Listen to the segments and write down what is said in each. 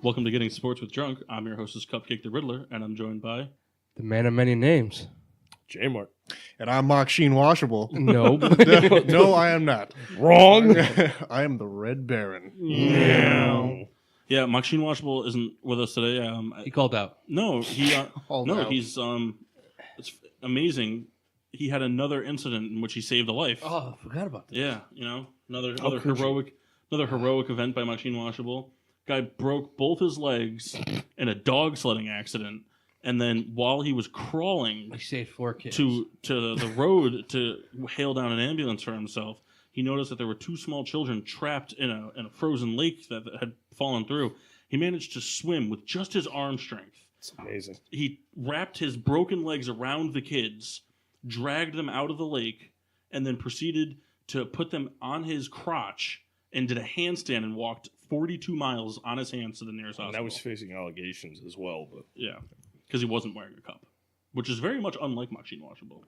Welcome to Getting Sports with Drunk. I'm your hostess, Cupcake the Riddler, and I'm joined by... The man of many names. J-Mark. And I'm Machine Washable. Nope. No, I am not. Wrong. I am the Red Baron. Yeah, Machine Washable isn't with us today. He called out. No, he... Called no, out. he's... It's amazing. He had another incident in which he saved a life. Oh, I forgot about that. Yeah, you know, another heroic heroic event by Machine Washable. Guy broke both his legs in a dog sledding accident, and then while he was crawling He saved 4 kids. to the road to hail down an ambulance for himself, he noticed that there were 2 small children trapped in a frozen lake that had fallen through. He managed to swim with just his arm strength. It's amazing. He wrapped his broken legs around the kids, dragged them out of the lake, and then proceeded to put them on his crotch and did a handstand and walked 42 miles on his hands to the nearest And hospital. that was facing allegations as well, but Yeah, because he wasn't wearing a cup, which is very much unlike Machine Washable.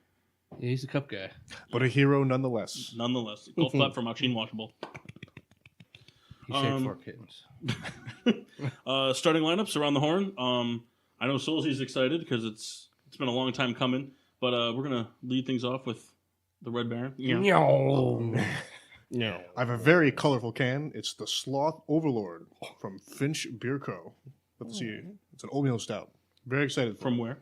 Yeah, he's a cup guy. But a hero nonetheless. Nonetheless, golf clap for Machine Washable. He saved 4 kids. Starting lineups around the horn. I know Solzy's excited because it's been a long time coming, but we're gonna lead things off with the Red Baron. No. I have a very colorful can. It's the Sloth Overlord from Finch Beer Co. Let's see. It's an oatmeal stout. Very excited for From where?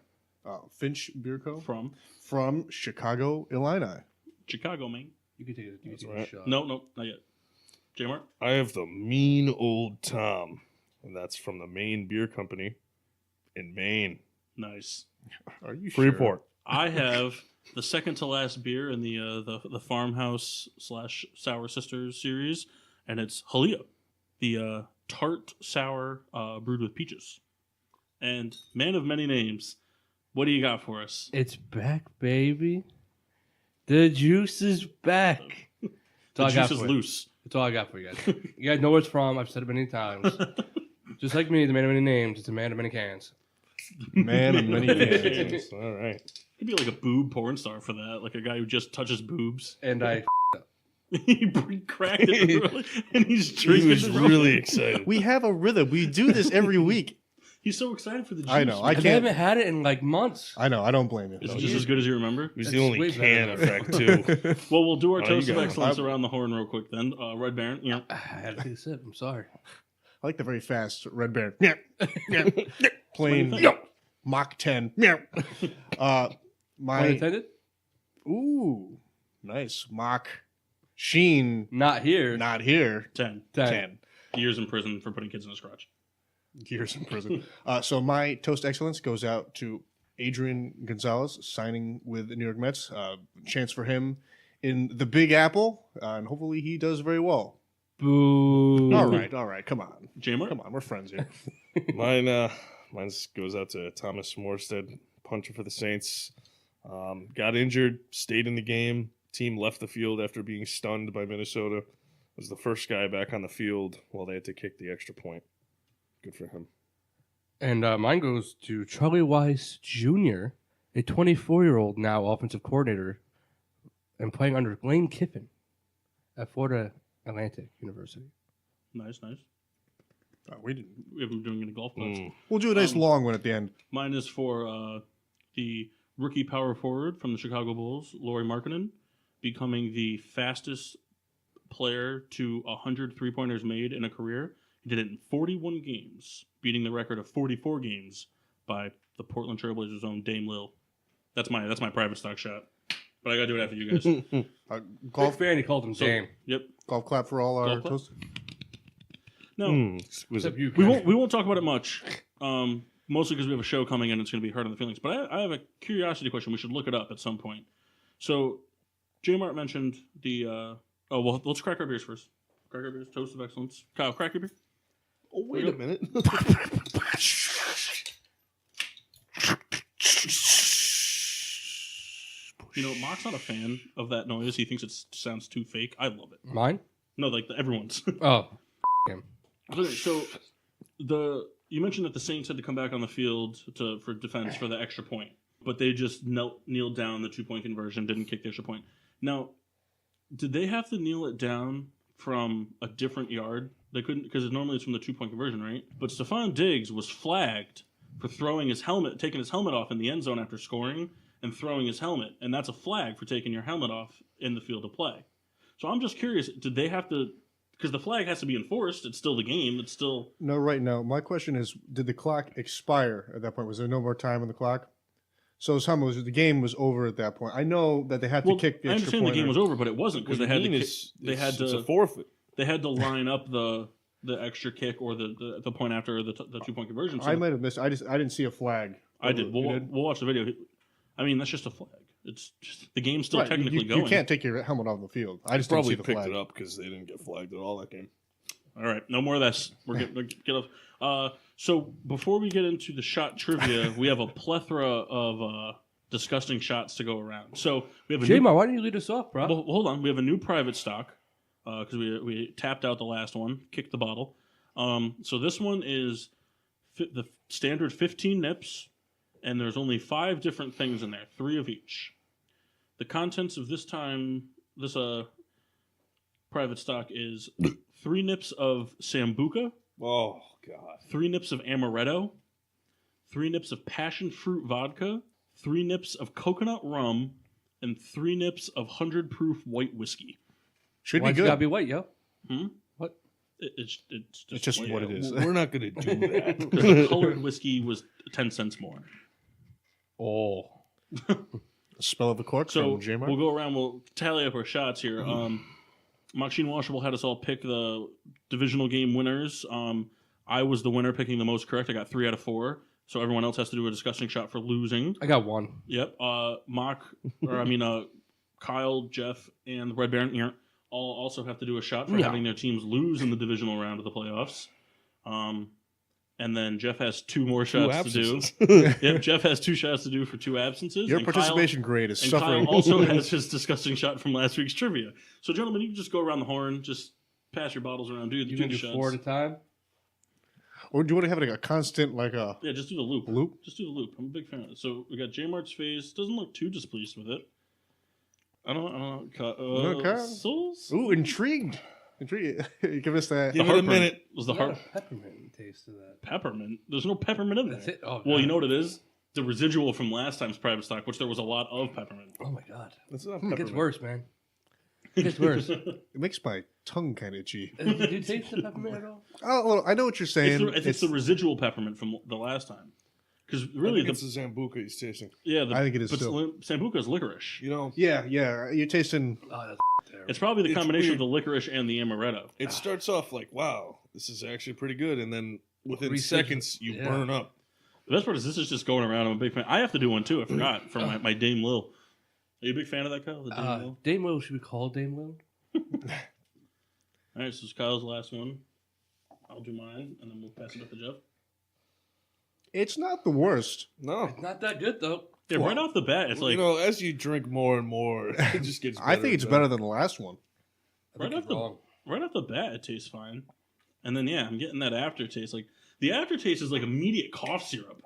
Finch Beer Co. From From Chicago, Illini. Chicago, Maine. You can take a right. shot. No, not yet. J-Mark? I have the Mean Old Tom, and that's from the Maine Beer Company in Maine. Nice. Are you Freeport. I have the second to last beer in the Farmhouse / Sour Sisters series, and it's Halia, the tart sour brewed with peaches. And man of many names, what do you got for us? It's back, baby. The juice is back. That's The all I got juice is for you. loose. That's all I got for you guys. You guys know where it's from. I've said it many times. Just like me, the man of many names. It's a man of many cans. Man of many cans. Yes, all right. He'd be like a boob porn star for that, like a guy who just touches boobs. And I He cracked it really, and he's He drinking. was it. really excited. We have a rhythm. We do this every week. He's so excited for the juice. I know, I man. I can't- haven't had it in like months. I know. I don't blame you. Is it just as good as you remember? It was That's the only way can better. effect, too. Well, we'll do our Oh, you toast of got it. excellence around the horn real quick then. Red Baron, yeah. I had to take a sip. I'm sorry. I like the very fast Red Baron. Yeah. Yeah. Plain What do you think? Mach 10. Yeah. Pun My intended? ooh, nice Mach Sheen. Not here. Not here. 10 10 years in prison for putting kids in his crotch. years in prison. So my toast excellence goes out to Adrian Gonzalez signing with the New York Mets. Chance for him in the Big Apple, and hopefully he does very well. Boo. All right. Come on, J-Mark? come on. We're friends here. Mine goes out to Thomas Morstead, puncher for the Saints. Got injured, stayed in the game. Team left the field after being stunned by Minnesota. Was the first guy back on the field while they had to kick the extra point. Good for him. And mine goes to Charlie Weiss Jr., a 24-year-old now offensive coordinator and playing under Lane Kiffin at Florida Atlantic University. Nice. We didn't. We have him doing it in golf clubs. We'll do a nice long one at the end. Mine is for the rookie power forward from the Chicago Bulls, Lauri Markkanen, becoming the fastest player to 100 three-pointers made in a career. He did it in 41 games, beating the record of 44 games by the Portland Trailblazers' own Dame Lil. That's my private stock shot. But I got to do it after you guys. Golf fan, he called him So, Dame. Yep. Golf clap for all our Golf clap? toast. No, Exquisite. Except you, we won't talk about it much. Mostly because we have a show coming in, it's going to be hard on the feelings. But I have a curiosity question. We should look it up at some point. So, J-Mart mentioned the. Let's crack our beers first. Crack our beers. Toast of excellence. Kyle, crack your beer. Oh, wait a minute. You know, Mock's not a fan of that noise. He thinks it sounds too fake. I love it. Mine? No, like everyone's. Oh, him. Okay, so you mentioned that the Saints had to come back on the field for defense for the extra point, but they just kneeled down the 2-point conversion, didn't kick the extra point. Now, did they have to kneel it down from a different yard They couldn't because normally it's from the 2-point conversion, right? But Stephon Diggs was flagged for throwing his helmet, taking his helmet off in the end zone after scoring and throwing his helmet, and that's a flag for taking your helmet off in the field of play. So I'm just curious, did they have to? Because the flag has to be enforced. It's still the game. It's still No, right now. My question is, did the clock expire at that point? Was there no more time on the clock? So the game was over at that point. I know that they had to kick the I extra understand the point. game was over, but it wasn't because What they you had mean to. is It's a forfeit. They had to line up the extra kick or the point after the 2-point conversion. So I might have missed. I didn't see a flag. I did. You We'll watch the video. I mean, that's just a flag. It's just the game's still Right, technically you going. can't take your helmet off the field. I just Probably didn't see the picked flag. it up because they didn't get flagged at all that game. All right, no more of this. We're get off. So before we get into the shot trivia, we have a plethora of disgusting shots to go around. So we have a J-Mar, why don't you lead us off, bro? well, hold on. We have a new private stock because we tapped out the last one, kicked the bottle. So this one is the standard 15 nips, and there's only 5 different things in there, 3 of each. The contents of this private stock is 3 nips of Sambuca, Oh God! 3 nips of amaretto, 3 nips of passion fruit vodka, 3 nips of coconut rum, and 3 nips of 100 proof white whiskey. Should Why'd be you good. gotta be white, yo? It's It's just white. what it is. We're not going to do that. Because the colored whiskey was 10 cents more. Oh. Spell of the cork So from J-Mar. we'll go around. We'll tally up our shots here. Maxine Washable had us all pick the divisional game winners. I was the winner, picking the most correct. I got 3 out of 4. So everyone else has to do a disgusting shot for losing. I got 1. Yep. Kyle, Jeff, and the Red Baron here all also have to do a shot for Yeah. having their teams lose in the divisional round of the playoffs. And then Jeff has 2 more shots to do. Yep, Jeff has 2 shots to do for 2 absences. Your and participation grade is And suffering. Kyle also has his disgusting shot from last week's trivia. So, gentlemen, you can just go around the horn, just pass your bottles around, do You the can do shots. 4 at a time? Or do you want to have like a constant, Yeah, just do the loop. Loop? Just do the loop. I'm a big fan of it. So we got J Mart's face. Doesn't look too displeased with it. I don't know. Okay. Souls? Ooh, intrigued. Intrigued. Give us that. Give it a heartburn. minute. Was the There's heart not a peppermint taste to that. peppermint? There's no peppermint in there. That's it? Oh, Well, God. you know what it is? The residual from last time's private stock, which there was a lot of peppermint. Oh, my God. That's not It gets peppermint. worse, man. It gets worse. It makes my tongue kind of itchy. Did you taste the peppermint at all? Oh, well, I know what you're saying. It's the residual peppermint from the last time. Because I really, think it's the Zambuca he's tasting. I think it is But still. Sambuca is licorice. You know, yeah. You're tasting. Oh, that's terrible. It's probably the It's combination weird. of the licorice and the amaretto. it starts off like, wow, this is actually pretty good. And then within 3 seconds, you yeah. burn up. The best part is this is just going around. I'm a big fan. I have to do one too. I forgot from my Dame Lil. Are you a big fan of that, Kyle? The Dame Lil? Dame Will, should we call Dame Will? All right, so it's Kyle's last one. I'll do mine, and then we'll pass it up to Jeff. It's not the worst. No. Not that good, though. Yeah, right off the bat, it's Well, like you know, as you drink more and more, it just gets better. I think it's and better than the last one. I right think off you're wrong. right off the bat, it tastes fine. And then I'm getting that aftertaste. Like the aftertaste is like immediate cough syrup.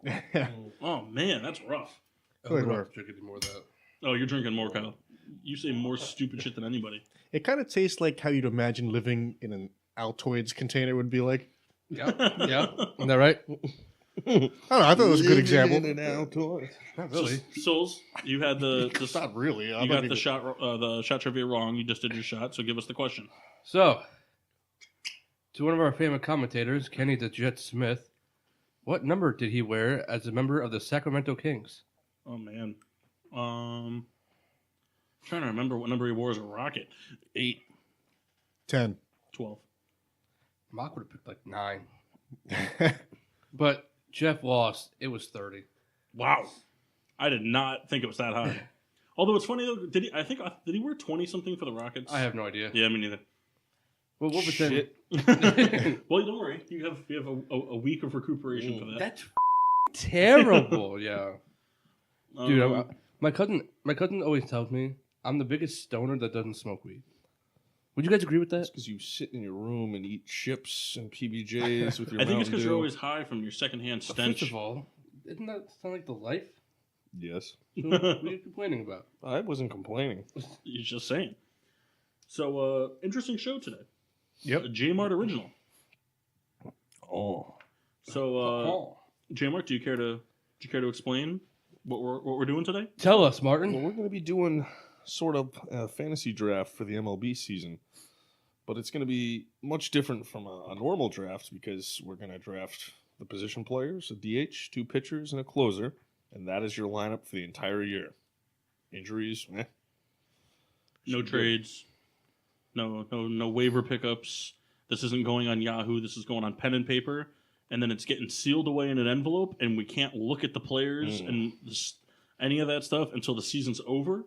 Oh man, that's rough. Oh, we don't have to drink any more of that. Oh, you're drinking more, Kyle. You say more stupid shit than anybody. It kind of tastes like how you'd imagine living in an Altoids container would be like. Yeah. Yeah. Isn't that right? I don't know. I thought it was a good example. In and out toy. Not really. Souls, you had the It's not really. you got the shot trivia wrong. You just did your shot, so give us the question. So, to one of our favorite commentators, Kenny the Jet Smith, what number did he wear as a member of the Sacramento Kings? Oh man, trying to remember what number he wore as a Rocket. 8, 10. 12. Mock would have picked like 9. But Jeff lost. It was 30. Wow, I did not think it was that high. Although it's funny though, did he wear 20 something for the Rockets? I have no idea. Yeah, me neither. Well, what was then? Well, don't worry. You have a week of recuperation for that. That's terrible. Yeah, dude. Um, My cousin always tells me I'm the biggest stoner that doesn't smoke weed. Would you guys agree with that? Because you sit in your room and eat chips and PBJs with your I think it's because Mountain you're Dew. always high from your secondhand stench. First of all, isn't that sound like the life? Yes. So what are you complaining about? I wasn't complaining. You're just saying. So, interesting show today. Yep. A J-Mart original. So, J Mark, do you care to explain what we're doing today? Tell us, Well, Martin. we're going to be doing sort of a fantasy draft for the MLB season, but it's going to be much different from a normal draft because we're going to draft the position players, a DH, 2 pitchers, and a closer, and that is your lineup for the entire year. Injuries, No Should be trades, no waiver pickups. This isn't going on Yahoo. This is going on pen and paper, and then it's getting sealed away in an envelope, and we can't look at the players and any of that stuff until the season's over.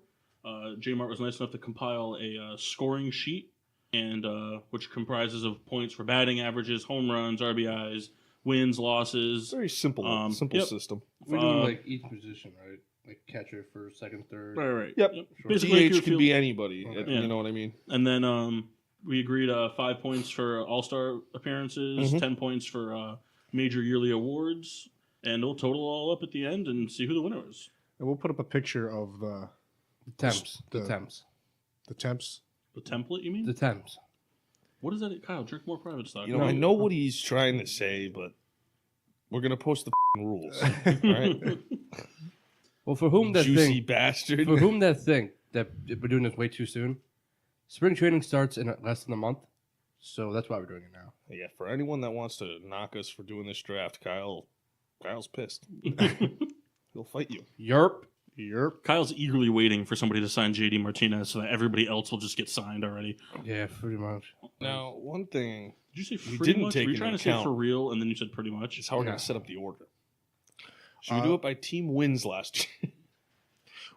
J Mart was nice enough to compile a scoring sheet, and which comprises of points for batting averages, home runs, RBIs, wins, losses. Very simple, yep. system. We're doing like each position, right? Like catcher, first, second, third. Right. Yep. Sure. Basically, DH can be anybody. Okay. You know what I mean? And then we agreed 5 points for All-Star appearances, 10 points for major yearly awards, and we'll total all up at the end and see who the winner is. And we'll put up a picture of the Temps. The- The temps. temps. The template, you mean? The temps. What is that? Kyle, drink more private stock. You know, I know what he's trying to say, but we're going to post the rules. All right? Well, for whom that Juicy think, bastard. for whom that think that we're doing this way too soon, spring training starts in less than a month, so that's why we're doing it now. Yeah, for anyone that wants to knock us for doing this draft, Kyle's pissed. He'll fight you. Yerp. Kyle's eagerly waiting for somebody to sign JD Martinez so that everybody else will just get signed already. Yeah, pretty much. Now, one thing Did you say We pretty didn't much? take Were you into trying to say account- for real and then you said pretty much? is how we're going Yeah. to set up the order. Should we do it by team wins last year?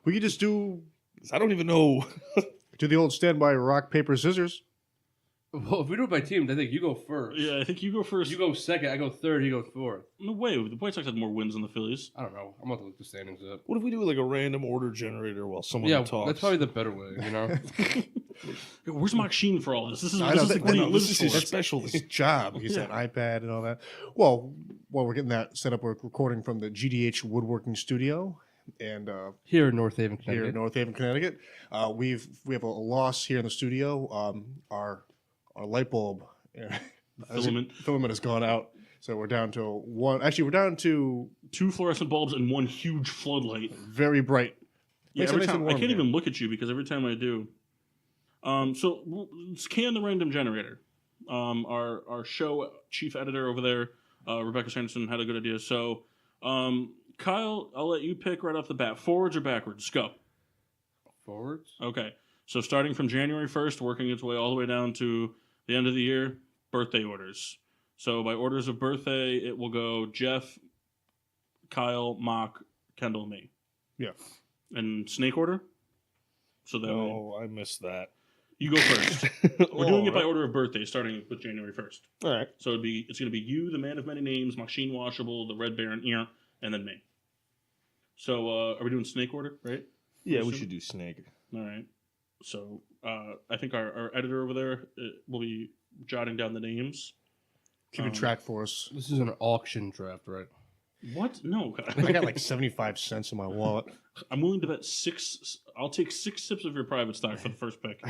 We could just do 'Cause I don't even know. the old standby rock, paper, scissors. Well, if we do it by teams, I think you go first. Yeah, I think you go first. You go second, I go third, he goes fourth. No way. The White Sox had more wins than the Phillies. I don't know. I'm about to look the standings up. What if we do like a random order generator while someone Yeah, talks? that's probably the better way, you know? Yo, where's Mark Sheen for all this? This is I this know, is that- what he no, lives this is for. his specialty. His job. He's got an iPad and all that. Well, while we're getting that set up, we're recording from the GDH Woodworking Studio, and Here in North Haven, here Connecticut. in North Haven, Connecticut, we have a loss here in the studio. Our light bulb filament has gone out, so we're down to one. Actually, we're down to 2 fluorescent bulbs and 1 huge floodlight. very bright. Yeah, Makes it every nice and time I warm can't here. even look at you because every time I do. So let's can the random generator. Our show chief editor over there, Rebecca Sanderson, had a good idea. So, Kyle, I'll let you pick right off the bat. Forwards or backwards? Go. Forwards? Okay. So starting from January 1st, working its way all the way down to the end of the year, birthday orders. So by orders of birthday, it will go Jeff, Kyle, Mock, Kendall, and me. Yeah. And snake order? So that way, Oh, I missed that. you go first. We're doing it by order of birthday, starting with January 1st. All right. So it's going to be you, the man of many names, Machine Washable, the Red Baron, and then me. So are we doing snake order, right? Yeah, we Awesome. should do snake. All right. So I think our editor over there will be jotting down the names. Keeping track for us. This is an auction draft, right? What? No. I got like 75 cents in my wallet. I'm willing to bet 6. I'll take 6 sips of your private stock for the first pick.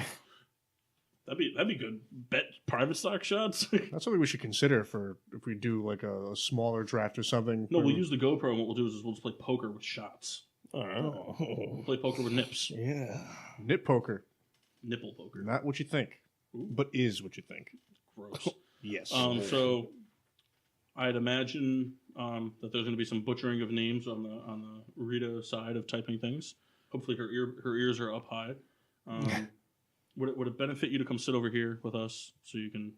That'd be good. Bet private stock shots. That's something we should consider for if we do like a smaller draft or something. No, we'll use the GoPro, and what we'll do is we'll just play poker with shots. Oh, We'll play poker with nips. yeah. nip poker. Nipple poker. Not what you think, Ooh. but is what you think. Gross. Yes. So I'd imagine that there's going to be some butchering of names on the Rita side of typing things. Hopefully her ears are up high. Would it benefit you to come sit over here with us so you can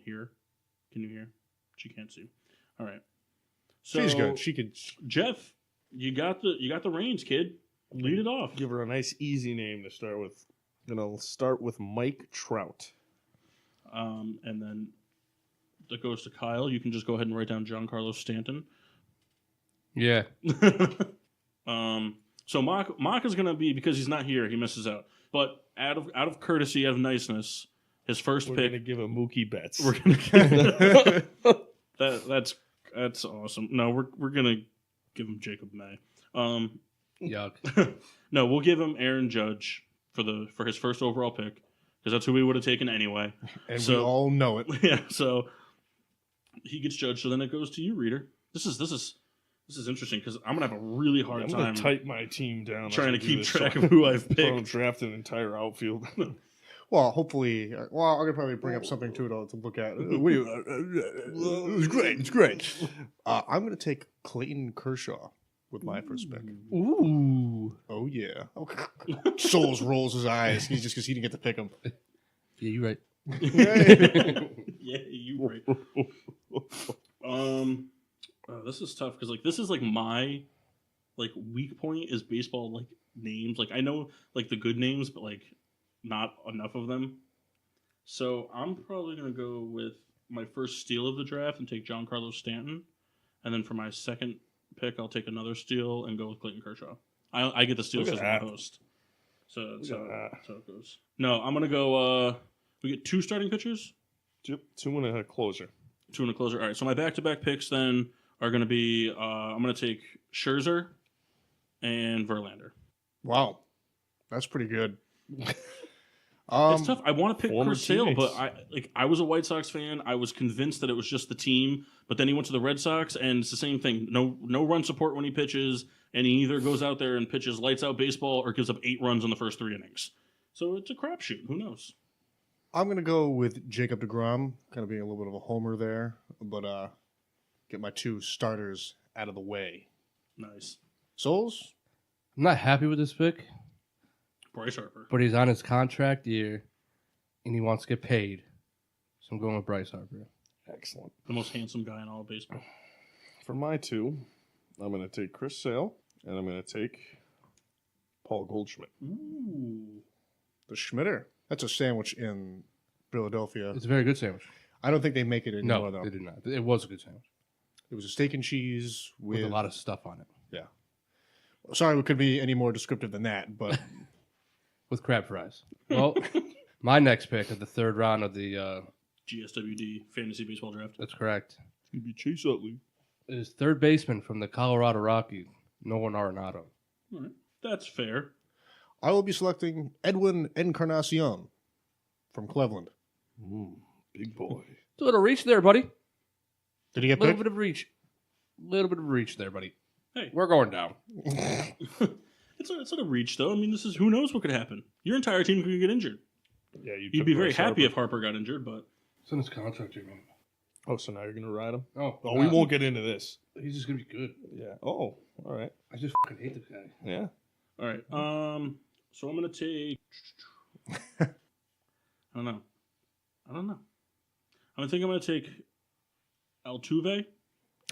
hear? Can you hear? She can't see. All right. So She's good. She could. Jeff, you got the reins, kid. Lead it off. Give her a nice, easy name to start with. Gonna start with Mike Trout. And then that goes to Kyle. You can just go ahead and write down Giancarlo Stanton. Yeah. So Mock is going to be, because he's not here, he misses out. But out of courtesy, out of niceness, his first We're pick. gonna give him Mookie Betts. We're gonna that's awesome. No, we're gonna give him Jacob May. Yuck. No, we'll give him Aaron Judge for his first overall pick because that's who we would have taken anyway. And we So- all know it. Yeah. So he gets judged. So then it goes to you, reader. This is interesting because I'm gonna have a really hard I'm time going to tighten my team down. trying to as I do keep this, track so of who I've I don't picked. draft an entire outfield. Well, hopefully, I'm gonna probably bring up something to look at. It was great. It's great. I'm gonna take Clayton Kershaw with my first pick. Ooh. Oh yeah. Souls rolls his eyes. He's just because he didn't get to pick him. Yeah, you're right. Yeah, you right. This is tough because this is my weak point is baseball names. I know the good names, but not enough of them. So I'm probably gonna go with my first steal of the draft and take Giancarlo Stanton, and then for my second pick I'll take another steal and go with Clayton Kershaw. I get the steal Look at system that. host. So Look at that. that's how it goes. No, I'm gonna go. We get 2 starting pitchers, Yep, 2 and a closer. 2 and a closer. All right, so my back-to-back picks then are going to be I'm going to take Scherzer and Verlander. Wow, that's pretty good. It's tough. I want to pick former Chris Sale, but teammates. I was a White Sox fan. I was convinced that it was just the team, but then he went to the Red Sox, and it's the same thing. No run support when he pitches, and he either goes out there and pitches lights out baseball or gives up 8 runs in the first 3 innings. So it's a crapshoot. Who knows? I'm gonna go with Jacob deGrom, kind of being a little bit of a homer there, but get my 2 starters out of the way. Nice. Souls? I'm not happy with this pick, Bryce Harper. but he's on his contract year, and he wants to get paid. So I'm going with Bryce Harper. Excellent. The most handsome guy in all of baseball. For my 2, I'm going to take Chris Sale, and I'm going to take Paul Goldschmidt. Ooh. The Schmitter. That's a sandwich in Philadelphia. It's a very good sandwich. I don't think they make it anymore, No, though. they did not. It was a good sandwich It was a steak and cheese with a lot of stuff on it, Sorry, we could be any more descriptive than that, but with crab fries. Well, my next pick of the 3rd round of the GSWD Fantasy Baseball Draft. that's correct, It's going to be Chase Utley. is 3rd baseman from the Colorado Rockies, Nolan Arenado. All right. That's fair. I will be selecting Edwin Encarnacion from Cleveland. Big boy. It's a little reach there, buddy. Did he get A little picked? bit of reach. Little bit of reach there, buddy. Hey. We're going down. It's not a reach, though. I mean, who knows what could happen. Your entire team could get injured. Yeah, you You'd took be very Bryce happy Harper. if Harper got injured, but It's in his contract, man. Oh, so now you're going to ride him? Oh, Oh, we won't get into this. He's just gonna be good. Yeah. Oh, all right. I just fucking hate this guy. Yeah. all right. So I'm gonna take. I don't know. I'm gonna take Altuve.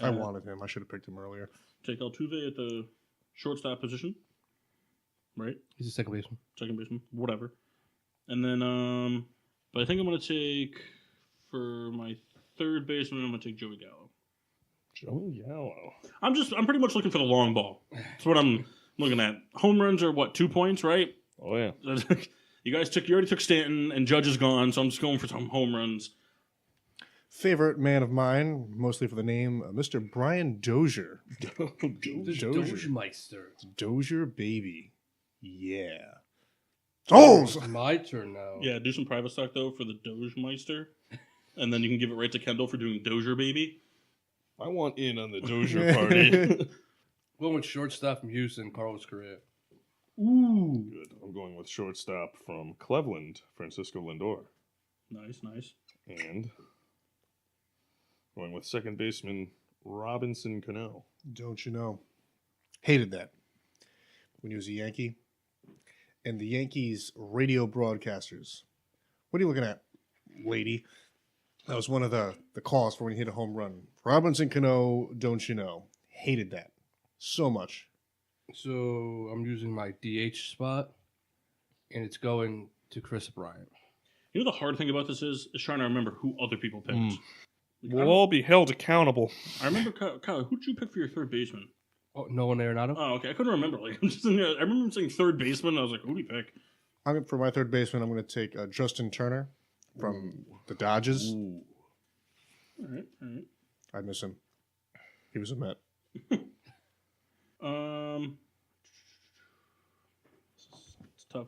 I wanted him. I should have picked him earlier. Take Altuve at the shortstop position. Right, He's a second baseman. second baseman, whatever. And then, but I think I'm gonna take for my 3rd baseman. I'm gonna take Joey Gallo. Joey Gallo. I'm pretty much looking for the long ball. That's what I'm looking at. Home runs are what, 2 points, right? Oh, yeah. You already took Stanton, and Judge is gone, so I'm just going for some home runs. Favorite man of mine, mostly for the name, Mr. Brian Dozier. Dogemeister. Dozier, baby. Yeah. Souls! It's my turn now. Yeah, do some private stock though for the Dogemeister, and then you can give it right to Kendall for doing Dozier baby. I want in on the Dozier party. Going with shortstop from Houston, Carlos Correa. Ooh, Good. I'm going with shortstop from Cleveland, Francisco Lindor. nice. And going with second baseman, Robinson Cano. Don't you know? Hated that when he was a Yankee. And the Yankees radio broadcasters. What are you looking at, lady? That was one of the calls for when he hit a home run. Robinson Cano, don't you know? Hated that so much. So I'm using my DH spot, and it's going to Chris Bryant. You know the hard thing about this is trying to remember who other people picked. Like, We'll all be held accountable. I remember Kyle. Who did you pick for your 3rd baseman? Oh, Nolan Arenado? Oh, okay. I couldn't remember. I'm just I remember him saying 3rd baseman. And I was like, who did he pick? For my 3rd baseman, I'm going to take Justin Turner from the Dodgers. Ooh. All right. I miss him. He was a Met. It's tough.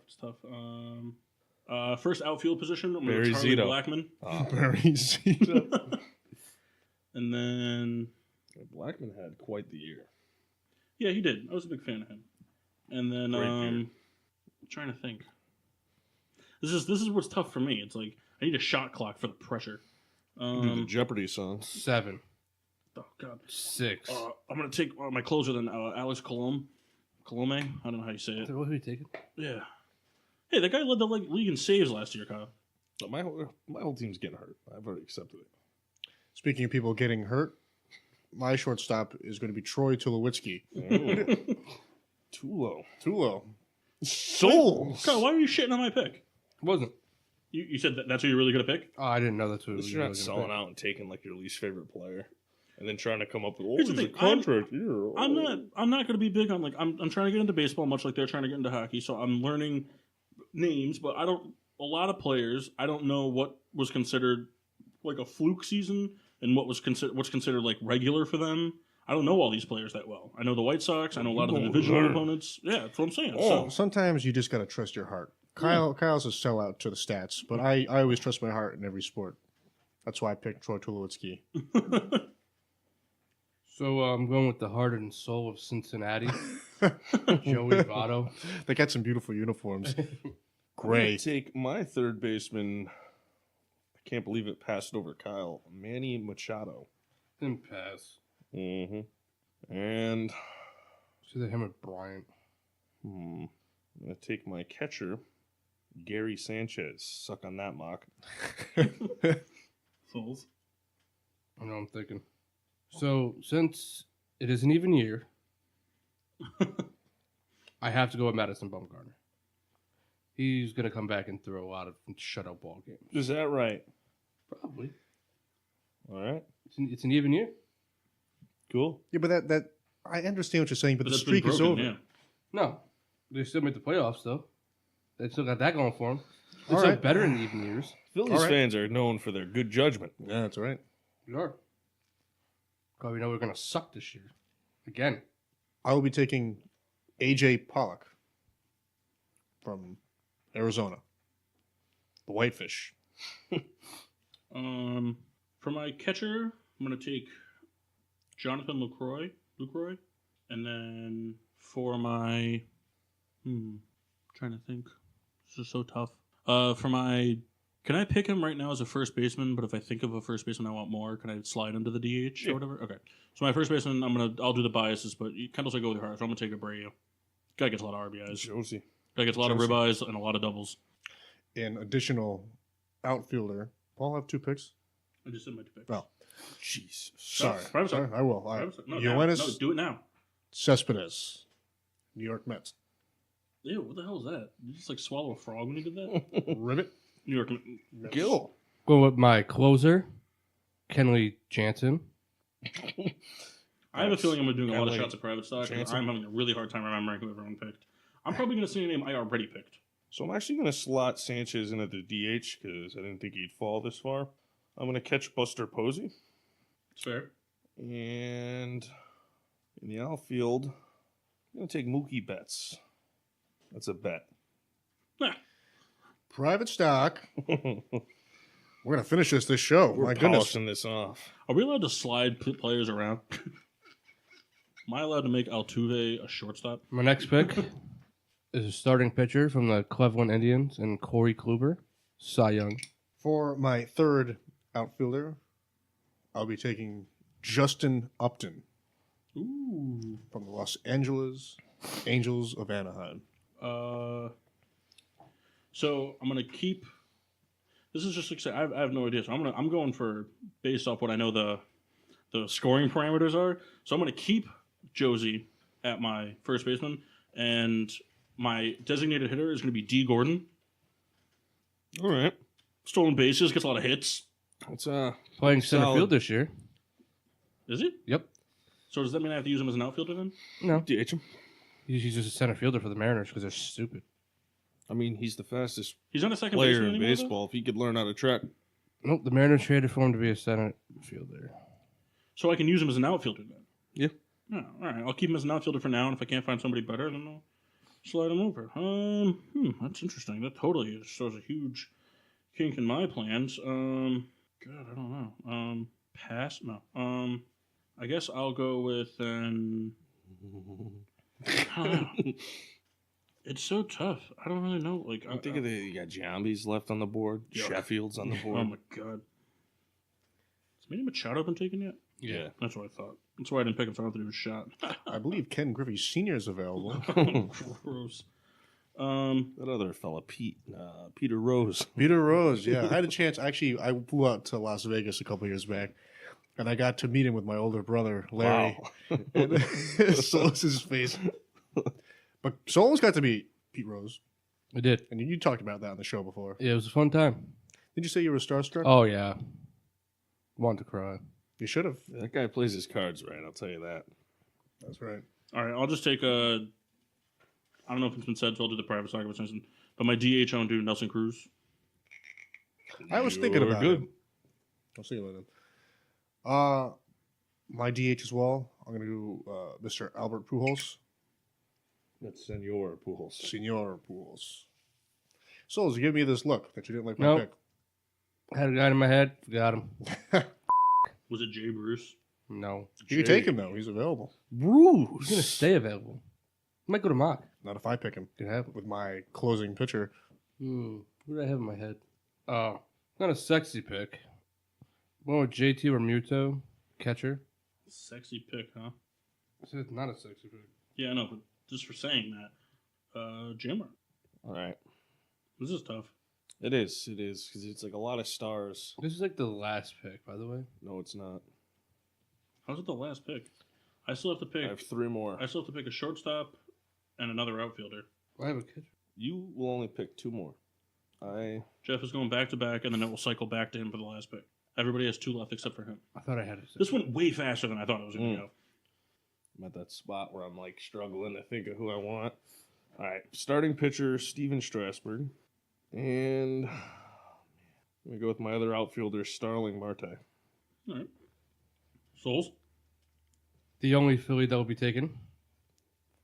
First outfield position. I'm going Barry to Charlie Zito. Blackmon. Barry Zito. And then, Blackman had quite the year. yeah, he did. I was a big fan of him. And then, Great beard. I'm trying to think. This is what's tough for me. It's like I need a shot clock for the pressure. Do the Jeopardy song. 7, Oh God. 6. I'm gonna take my closer then Alex Colome. Colome. I don't know how you say it. What are you taking? Yeah. Hey, that guy led the league in saves last year, Kyle. But my whole team's getting hurt. I've already accepted it. Speaking of people getting hurt, my shortstop is going to be Troy Tulowitzki. Too low. Tulo. Souls. Kyle, why are you shitting on my pick? Wasn't. You said that's who you're really gonna pick? Oh, I didn't know that's what At least you're not selling out and taking like your least favorite player, and then trying to come up with Here's the he's a thing, contract year. I'm not gonna be big on I'm trying to get into baseball much like they're trying to get into hockey, so I'm learning names, but a lot of players I don't know what was considered like a fluke season and what's considered like regular for them. I don't know all these players that well. I know the White Sox. I know a lot of the divisional opponents. Yeah, that's what I'm saying. So, Sometimes you just got to trust your heart. Kyle's a sellout to the stats, but I always trust my heart in every sport. That's why I picked Troy Tulowitzki. So I'm going with the heart and soul of Cincinnati, Joey Votto. They got some beautiful uniforms. I'm gonna Great. take my third baseman. I can't believe it passed over Kyle. Manny Machado. Didn't pass. Mm-hmm. And It's either him or Bryant. I'm gonna take my catcher, Gary Sanchez. Suck on that, mock. Fools. I know I'm thinking. So since it is an even year, I have to go with Madison Bumgarner. He's gonna come back and throw a lot of shutout ball games. Is that right? Probably. All right. It's an even year. Cool. Yeah, but that I understand what you're saying, but the that's been streak is broken, over. yeah. No, they still made the playoffs though. They still got that going for them. It's All still right. better in even years. Phillies All right. fans are known for their good judgment. Yeah, that's right. We are. Because we know we're gonna suck this year again. I will be taking AJ Pollock from Arizona. The Whitefish. For my catcher, I'm gonna take Jonathan Lucroy, and then for my, trying to think, this is so tough. For my, can I pick him right now as a first baseman? But if I think of a first baseman I want more, can I slide him to the DH or whatever? Okay. So my first baseman, I'll do the biases, but Kendall's like go with your heart. So I'm gonna take Abreu. Guy gets a lot of RBIs. Josie. Guy gets a lot of Josie. ribeyes and a lot of doubles. An additional outfielder. Paul have 2 picks? I just said my two picks. Oh, Jesus. sorry. private side. I will. No, Yoenis no, do it now. Cespedes, New York Mets. Ew, what the hell is that? Did you just like swallow a frog when you did that? Ribbit. New York. Gil. Going with my closer, Kenley Jansen. I have a feeling I'm going to do a lot of Kenley shots at private stock. And Jansen. I'm having a really hard time remembering who everyone picked. I'm probably going to say a name I already picked. So I'm actually going to slot Sanchez in at the DH because I didn't think he'd fall this far. I'm going to catch Buster Posey. It's fair. And in the outfield, I'm going to take Mookie Betts. That's a bet. Nah. Private stock. We're going to finish this show. We're My goodness. polishing this off. Are we allowed to slide players around? Am I allowed to make Altuve a shortstop? My next pick is a starting pitcher from the Cleveland Indians and Corey Kluber, Cy Young. For my third outfielder, I'll be taking Justin Upton Ooh. from the Los Angeles Angels of Anaheim. So I'm going to keep. This is just like I have no idea. So I'm going for based off what I know the scoring parameters are. So I'm going to keep Josie at my first baseman, and my designated hitter is going to be D. Gordon. All right. Stolen bases, gets a lot of hits. It's Playing center Solid. field this year. Is he? Yep. So does that mean I have to use him as an outfielder then? No. DH him. He's just a center fielder for the Mariners because they're stupid. I mean, he's the fastest He's not a second player baseman in anymore, baseball. If he could learn how to track. Nope, the Mariners traded for him to be a center fielder. though? So I can use him as an outfielder then? Yeah. Oh, all right. I'll keep him as an outfielder for now, and if I can't find somebody better, then I'll slide him over. That's interesting. That totally shows a huge kink in my plans. God, I don't know. Pass? No. I guess I'll go with an. I don't know. It's so tough. I don't really know. Like, I'm thinking you got Giambi's left on the board. Yuck. Sheffield's on the board. Oh my god. Has Manny Machado been taken yet? Yeah. That's what I thought. That's why I didn't pick him. So I thought he was shot. I believe Ken Griffey Sr. is available. Gross. That other fella, Peter Rose. Peter Rose, yeah. I had a chance. Actually, I flew out to Las Vegas a couple years back, and I got to meet him with my older brother, Larry. Wow. And Souls his face. But Souls got to meet Pete Rose, I did. and you talked about that on the show before. Yeah, it was a fun time. Did you say you were starstruck? Oh yeah, wanted to cry. You should have. That guy plays his cards right, I'll tell you that. That's right. All right, I'll just take a. I don't know if it's been said, so I'll do the private side conversation. But my DH, I'm do Nelson Cruz. I was thinking You're about good. him. I'll see you later. My DH as well. I'm going to do Mr. Albert Pujols. That's Senor Pujols. Senor Pujols. Souls, you give me this look that you didn't like my Nope. pick. I had a guy in my head. Got him. Was it Jay Bruce? No, You can take him, though. He's available. Bruce. he's gonna stay available. Might go to mock. Not if I pick him Could happen. with my closing pitcher. Who did I have in my head? Oh, not a sexy pick. One with JT Remuto, catcher. Sexy pick, huh? This is not a sexy pick. Yeah, I know, but just for saying that, Jimmer. All right. This is tough. It is, because it's like a lot of stars. This is like the last pick, by the way. No, it's not. How's it the last pick? I still have to pick. I have three more. I still have to pick a shortstop and another outfielder. I have a catcher. You will only pick two more. Jeff is going back to back, and then it will cycle back to him for the last pick. Everybody has two left except for him. I thought I had a sexy. This went way faster than I thought it was going to go. I'm at that spot where I'm like struggling to think of who I want. All right. Starting pitcher, Steven Strasburg. And I'm going to go with my other outfielder, Starling Marte. All right. Souls? The only Philly that will be taken.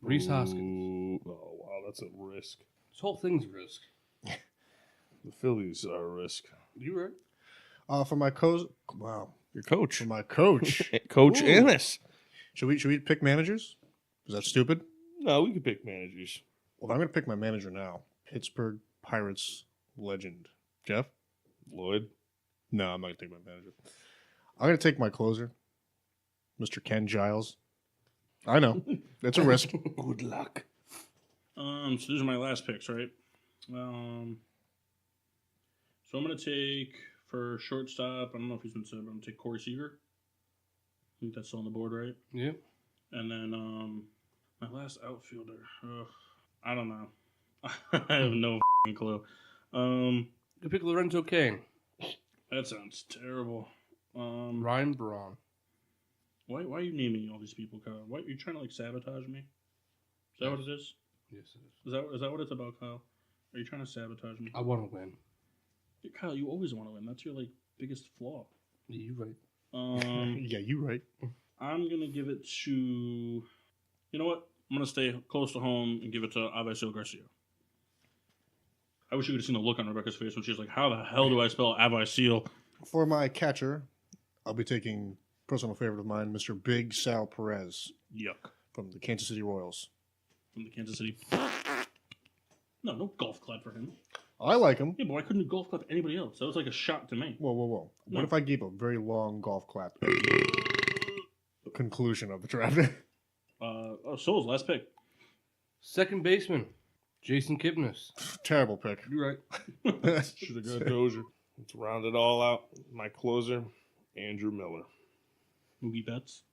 Reese Hoskins. Ooh, oh, wow. That's a risk. This whole thing's a risk. The Phillies are a risk. You right? For my coach, wow. Your coach. For my coach, Coach Ooh. Ennis. should we pick managers? Is that stupid? No, we could pick managers. Well, I'm going to pick my manager now. Pittsburgh Pirates legend. Jeff? Lloyd. No, I'm not going to take my manager. I'm going to take my closer, Mr. Ken Giles. I know. It's a risk. Good luck. So these are my last picks, right? So I'm going to take, for shortstop, I don't know if he's been said, but I'm going to take Corey Seager. I think that's still on the board, right? Yeah. And then my last outfielder, I don't know. I have no f***ing clue. You pick Lorenzo Kane. That sounds terrible. Ryan Braun. Why are you naming all these people, Kyle? Why are you trying to sabotage me? Is that what it is? Yes, it is. Is that what it's about, Kyle? Are you trying to sabotage me? I want to win. Kyle, you always want to win. That's your biggest flaw. Yeah, you right. Yeah, you right. I'm gonna give it to. You know what? I'm gonna stay close to home and give it to Avisail Garcia. I wish you could have seen the look on Rebecca's face when she was like, "How the hell do I spell Avisail?" For my catcher, I'll be taking personal favorite of mine, Mr. Big Sal Perez Yuck. from the Kansas City Royals. From the Kansas City. No golf clap for him. I like him. Yeah, but why couldn't you golf clap anybody else? That was like a shot to me. Whoa. No. What if I gave a very long golf clap at the conclusion of the draft? Souls, last pick. Second baseman, Jason Kipnis. Terrible pick. You right. Should have gone Dozier. Let's round it all out. My closer, Andrew Miller. Moogie Betts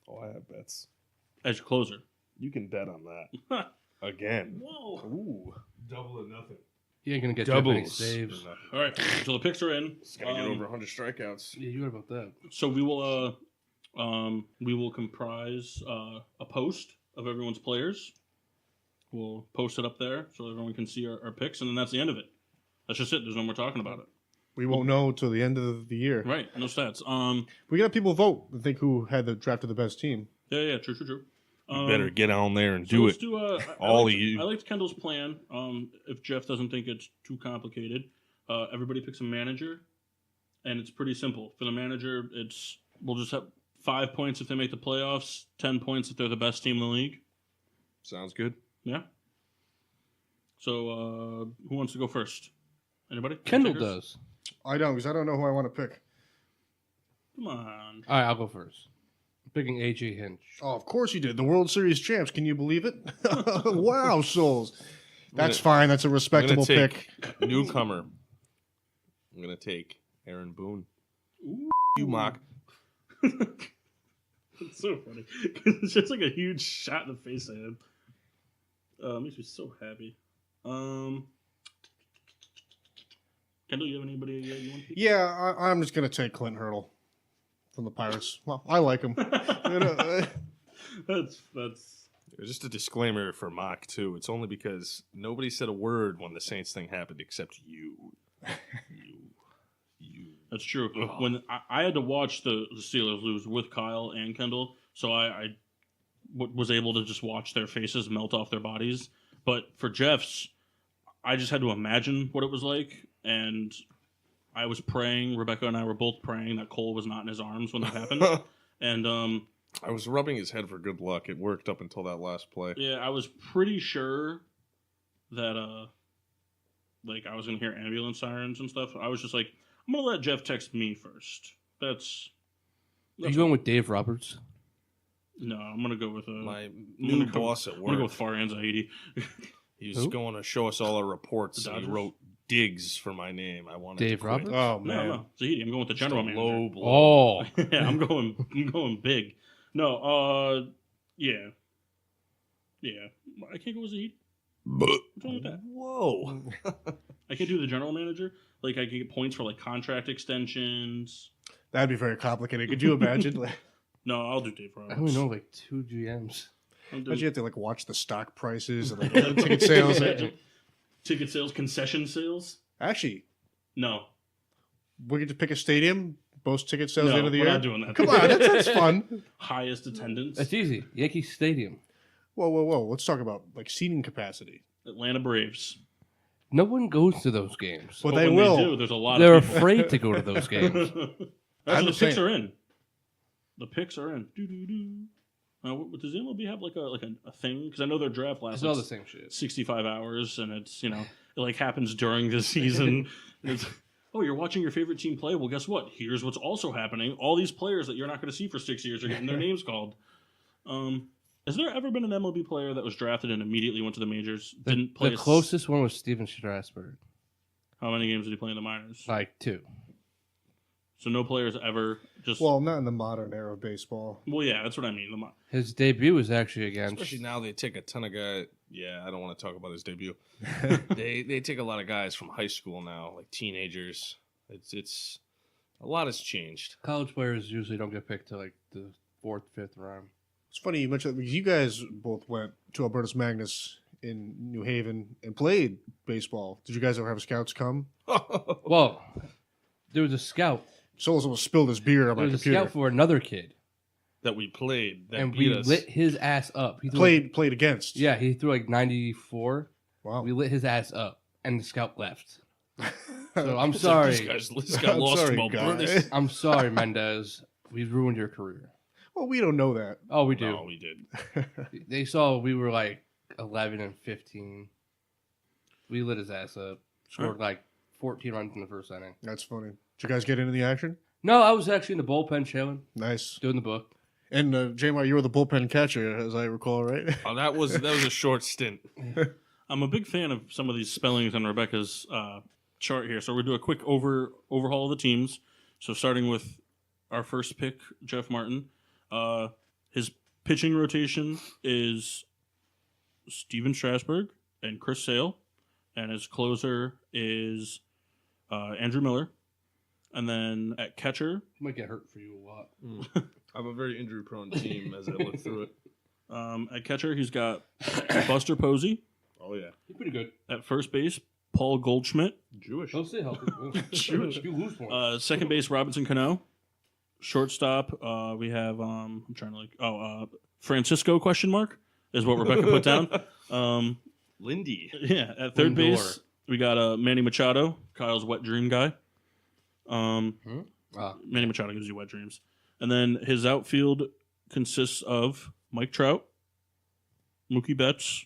Oh, I have bets. as your closer. You can bet on that. Again. Whoa. Ooh. Double or nothing. He ain't gonna get that many Doubles. saves. All right, so the picks are in. It's got to get over 100 strikeouts. Yeah, you right about that. So we will comprise a post of everyone's players. We'll post it up there so everyone can see our picks, and then that's the end of it. That's just it. There's no more talking about it. We won't know till the end of the year. Right? No stats. We got people vote and think who had the draft of the best team. Yeah. True. You better get on there and So do let's it. do All I of you. I liked Kendall's plan. If Jeff doesn't think it's too complicated, everybody picks a manager, and it's pretty simple. For the manager, we'll just have 5 points if they make the playoffs, 10 points if they're the best team in the league. Sounds good. Yeah. So, who wants to go first? Anybody? Kendall Takers? does. I don't, because I don't know who I want to pick. Come on. All right, I'll go first. I'm picking AJ Hinch. Oh, of course you did. The World Series champs. Can you believe it? Wow, Souls. That's fine. That's a respectable pick. Newcomer. I'm going to take Aaron Boone. Ooh. You, Mock. It's so funny. It's just like a huge shot in the face at him. Makes me so happy. Kendall, you have anybody you want to pick? Yeah, I'm just going to take Clint Hurdle from the Pirates. Well, I like him. That's Just a disclaimer for Mock, too. It's only because nobody said a word when the Saints thing happened except you. You. That's true. Ugh. When I had to watch the Steelers lose with Kyle and Kendall, so I was able to just watch their faces melt off their bodies. But for Jeff's, I just had to imagine what it was like, and I was praying. Rebecca and I were both praying that Cole was not in his arms when that happened. And I was rubbing his head for good luck. It worked up until that last play. yeah, I was pretty sure that like I was gonna hear ambulance sirens and stuff. I was just like, I'm gonna let Jeff text me first. Are you going with Dave Roberts? No, I'm gonna go with My I'm new gonna go- boss at I'm gonna go work, with Farhan Zahidi. he was Who? going to show us all our reports, The and he Dodgers? wrote Diggs for my name. I wanted Dave to quit. Roberts? Oh, No, man. no, Zahidi. I'm going with the general Just a manager. low blow. Oh, Yeah, I'm going big. No, yeah. I can't go with Zahidi. What's wrong with that? Whoa. I can't do the general manager. Like I can get points for like contract extensions. That'd be very complicated. Could you imagine? No, I'll do Dave I Roberts. only know like 2 GMs. I'm Imagine doing you have to watch the stock prices and ticket sales. ticket sales, concession sales. Actually, No, we get to pick a stadium, boast ticket sales at the end of the we're year. not doing that. Come on, that's fun. Highest attendance. That's easy. Yankee Stadium. Whoa. Let's talk about seating capacity. Atlanta Braves. No one goes to those games. Well, But they when will. they do, there's a lot They're of people. afraid to go to those games. Actually, I'm the just picks saying. are in. The picks are in. Doo-doo-doo. Does MLB have like a thing? Because I know their draft lasts It's all the like same shit. 65 hours, and it's it like happens during the season. It's, oh, you're watching your favorite team play. Well, guess what? Here's what's also happening. All these players that you're not going to see for 6 years are getting their names called. Has there ever been an MLB player that was drafted and immediately went to the majors? Didn't play The closest one was Steven Strasburg. How many games did he play in the minors? Like 2. So no players ever just. Well, not in the modern era of baseball. Well, yeah, that's what I mean. His debut was actually against. Especially now they take a ton of guys. Yeah, I don't want to talk about his debut. They take a lot of guys from high school now, like teenagers. It's a lot has changed. College players usually don't get picked to like the 4th, 5th round. It's funny you mentioned that because you guys both went to Albertus Magnus in New Haven and played baseball. Did you guys ever have scouts come? Well, there was a scout. Souls almost spilled his beer on There my was a computer. scout for another kid, that we played that and beat we us. lit his ass up. He threw Played against. yeah, he threw like 94. Wow. We lit his ass up, and the scout left. So I'm This sorry. this guy I'm lost sorry, to guy. Albertus. I'm sorry, Mendez. We ruined your career. Well, we don't know that. Oh, we do. No, we did. They saw we were like 11 and 15. We lit his ass up. Scored like 14 runs in the first inning. That's funny. Did you guys get into the action? No, I was actually in the bullpen chilling, Nice. doing the book. And J-Mar, you were the bullpen catcher, as I recall, right? Oh, that was a short stint. I'm a big fan of some of these spellings on Rebecca's chart here. So we're going to do a quick overhaul of the teams. So starting with our first pick, Jeff Martin. His pitching rotation is Steven Strasburg and Chris Sale. And his closer is Andrew Miller. And then at catcher, Might get hurt for you a lot. I have a very injury-prone team as I look through it. at catcher, he's got Buster Posey. Oh yeah, He's pretty good. At first base, Paul Goldschmidt. Jewish. Don't say healthy. Jewish. You lose one. Second base, Robinson Cano. Shortstop, we have I'm trying to Francisco question mark is what Rebecca put down. Lindy. Yeah, at third Lindor. base, we got Manny Machado, Kyle's wet dream guy. Manny Machado gives you wet dreams. And then his outfield consists of Mike Trout, Mookie Betts,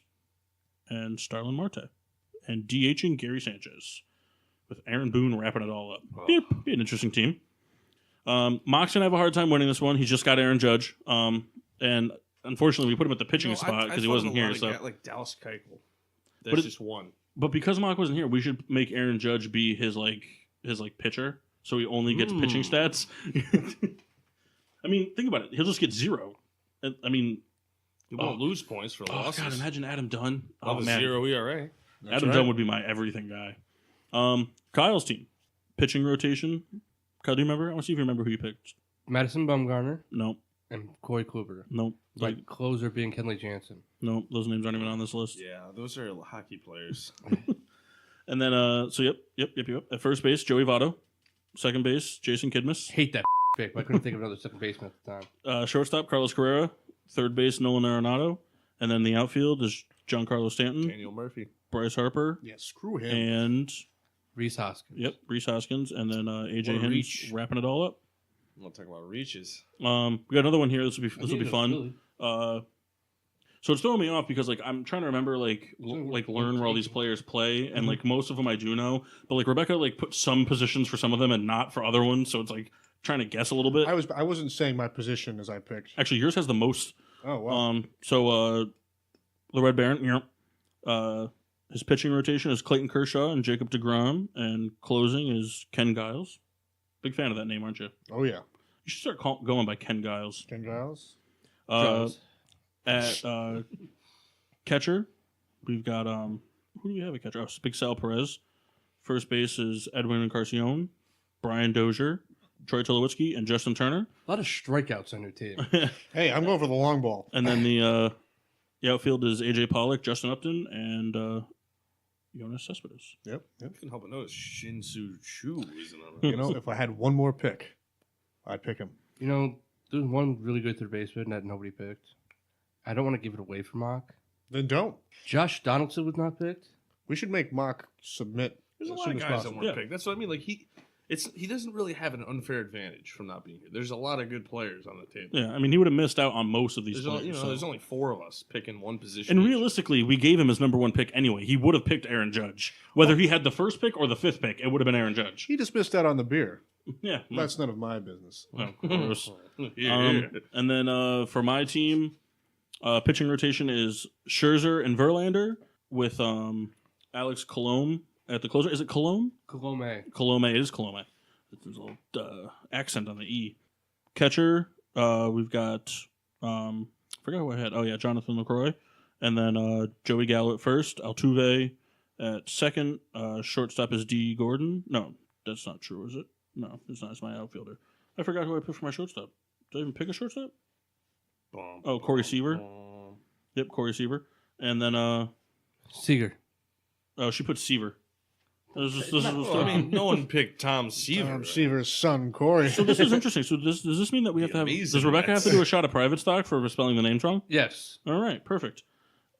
and Starlin Marte. And DHing Gary Sanchez, with Aaron Boone wrapping it all up. Be an interesting team. Mock's going to have a hard time winning this one. He's just got Aaron Judge. And unfortunately, we put him at the pitching spot because he wasn't here. So like Dallas Keuchel. That's just one. But because Mock wasn't here, we should make Aaron Judge be his pitcher, so he only gets pitching stats. I mean, think about it. He'll just get 0. I mean, he won't lose points for losses. God, imagine Adam Dunn. Oh, man. 0 ERA. Adam Dunn would be my everything guy. Kyle's team, pitching rotation. Kyle, do you remember? I want to see if you remember who you picked. Madison Bumgarner. Nope. And Corey Kluber. Nope. Like closer being Kenley Jansen. Nope. Those names aren't even on this list. Yeah, those are hockey players. And then, yep. At first base, Joey Votto. Second base, Jason Kidmus. Hate that pick, but I couldn't think of another second baseman at the time. Shortstop, Carlos Carrera. Third base, Nolan Arenado. And then the outfield is Giancarlo Stanton. Daniel Murphy. Bryce Harper. Yeah, screw him. And Rhys Hoskins. Yep, Rhys Hoskins. And then AJ What a Hinch reach. wrapping it all up. I'm going to talk about reaches. We got another one here. This will be fun. So it's throwing me off because I'm trying to remember learn where all these players play, and most of them I do know, but Rebecca put some positions for some of them and not for other ones, so it's trying to guess a little bit. I wasn't saying my position as I picked. Actually, yours has the most. Oh wow. So the Red Baron, his pitching rotation is Clayton Kershaw and Jacob deGrom, and closing is Ken Giles. Big fan of that name, aren't you? Oh yeah. You should start going by Ken Giles. Ken Giles. At catcher, we've got who do we have at catcher? Oh, Big Sal Perez. First base is Edwin Encarnacion, Brian Dozier, Troy Tulowitzki, and Justin Turner. A lot of strikeouts on your team. Hey, I'm going for the long ball. And then the outfield is AJ Pollock, Justin Upton, and Jonas Cespedes. Yep. I couldn't help but notice Shin-Soo Choo isn't on there. If I had one more pick, I'd pick him. There's one really good third baseman that nobody picked. I don't want to give it away for Mock. Then don't. Josh Donaldson was not picked. We should make Mock submit. There's a as lot soon of as guys possible. that weren't picked. That's what I mean. He doesn't really have an unfair advantage from not being here. There's a lot of good players on the table. Yeah, I mean, he would have missed out on most of these players. There's only 4 of us picking one position. And realistically, we gave him his number 1 pick anyway. He would have picked Aaron Judge. Whether he had the first pick or the 5th pick, it would have been Aaron Judge. He just missed out on the beer. Yeah. That's none of my business. Oh, gross. Yeah. And then for my team, pitching rotation is Scherzer and Verlander with Alex Colomé at the closer. Is it Colomé? Colomé. It is Colomé. There's a little accent on the E. Catcher, we've got, forgot what I had. Oh, yeah, Jonathan LaCroix. And then Joey Gallo at first. Altuve at second. Shortstop is D. Gordon. No, that's not true, is it? No, it's not. It's my outfielder. I forgot who I picked for my shortstop. Did I even pick a shortstop? Oh, Corey Seaver. Yep, Corey Seaver. And then Seager. Oh, she put Seaver. No one picked Tom Seaver. Tom Seaver's son, Corey. So this is interesting. So does this mean that we have to have? Does Rebecca have to do a shot of private stock for spelling the names wrong? Yes. All right, perfect.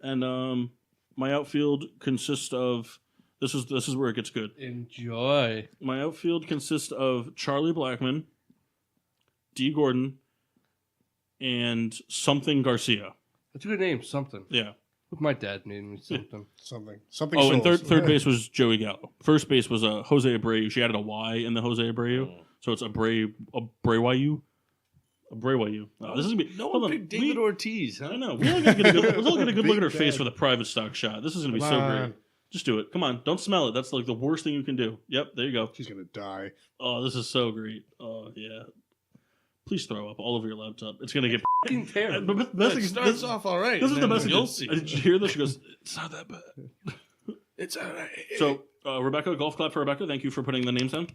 And my outfield consists of. This is where it gets good. Enjoy. My outfield consists of Charlie Blackmon, D. Gordon, and something Garcia. That's a good name. Something. Yeah. With my dad named me something. Something. Oh, and Souls. third base was Joey Gallo. First base was Jose Abreu. She added a Y in the Jose Abreu, so it's Abreu. Abreu. This is gonna be. No one picked David Ortiz. Huh? I know. We're all gonna get a good look at her face for the private stock shot. This is gonna be so great. Just do it. Come on. Don't smell it. That's like the worst thing you can do. Yep. There you go. She's gonna die. Oh, this is so great. Oh yeah. Please throw up all over your laptop. It's gonna get Fucking terrible. Best It starts off all right. This is the best. You'll see. Did you hear this? She goes, "It's not that bad." It's all right. So, Rebecca, golf clap for Rebecca. Thank you for putting the names down.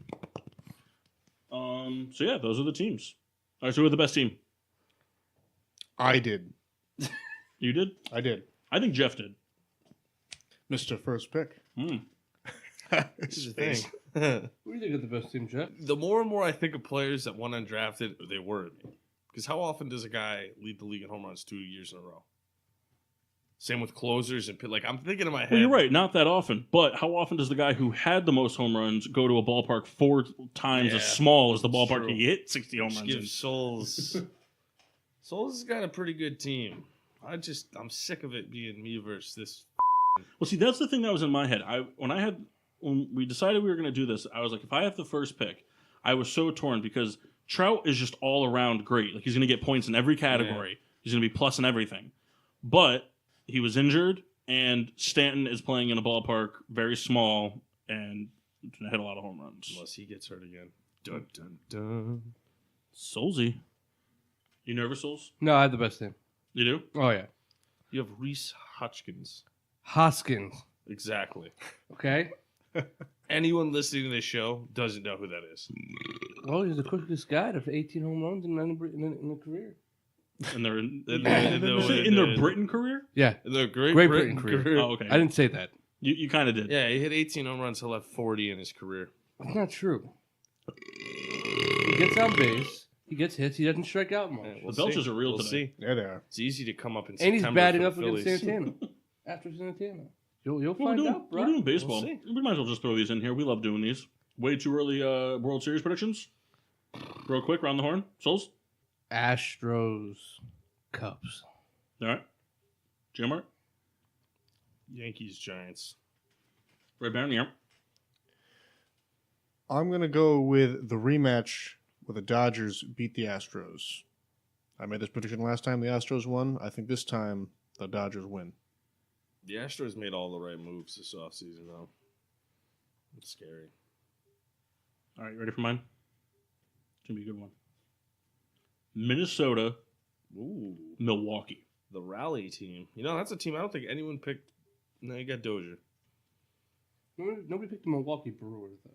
So yeah, those are the teams. All right, so who are the best team? I did. You did? I did. I think Jeff did. Mr. First Pick. This is the thing. Who do you think is the best team, Jeff? The more and more I think of players that went undrafted, they worry me. Because how often does a guy lead the league in home runs 2 years in a row? Same with closers and like I'm thinking in my head. Well, you're right, not that often. But how often does the guy who had the most home runs go to a ballpark 4 times as small as the ballpark true. he hit 60 home runs in? Give Souls. Souls has got a pretty good team. I'm sick of it being me versus this. Well, see, that's the thing that was in my head. When we decided we were going to do this, I was like, if I have the first pick, I was so torn because Trout is just all around great. Like he's going to get points in every category. Yeah. He's going to be plus in everything. But he was injured, and Stanton is playing in a ballpark very small and hit a lot of home runs. Unless he gets hurt again. Dun dun dun. Soulsy. You nervous, Souls? No, I have the best team. You do? Oh, yeah. You have Reese Hotchkins. Hoskins. Exactly. Okay? Anyone listening to this show doesn't know who that is. Well, he's the quickest guy to 18 home runs in a career. In their in Britain career? Yeah. The Great Britain career. Oh, okay. I didn't say that. You kind of did. Yeah, he hit 18 home runs. He'll have 40 in his career. That's not true. He gets on base. He gets hits. He doesn't strike out much. Yeah, The Belchers are real We'll today. see. Yeah, they are. It's easy to come up in And September he's batting for up the against Phillies. Santana. After Santana. You'll We're find doing, out, bro. we're doing baseball. We'll see. We might as well just throw these in here. We love doing these. Way too early World Series predictions. Real quick, round the horn. Souls? Astros. Cubs. All right. J-Mark? Yankees, Giants. Red Baron? Yeah. I'm going to go with the rematch where the Dodgers beat the Astros. I made this prediction last time the Astros won. I think this time the Dodgers win. The Astros made all the right moves this offseason, though. It's scary. All right, you ready for mine? It's going to be a good one. Minnesota, Ooh. Milwaukee. The rally team. You know, that's a team I don't think anyone picked. No, you got Dozier. Nobody picked the Milwaukee Brewers, though.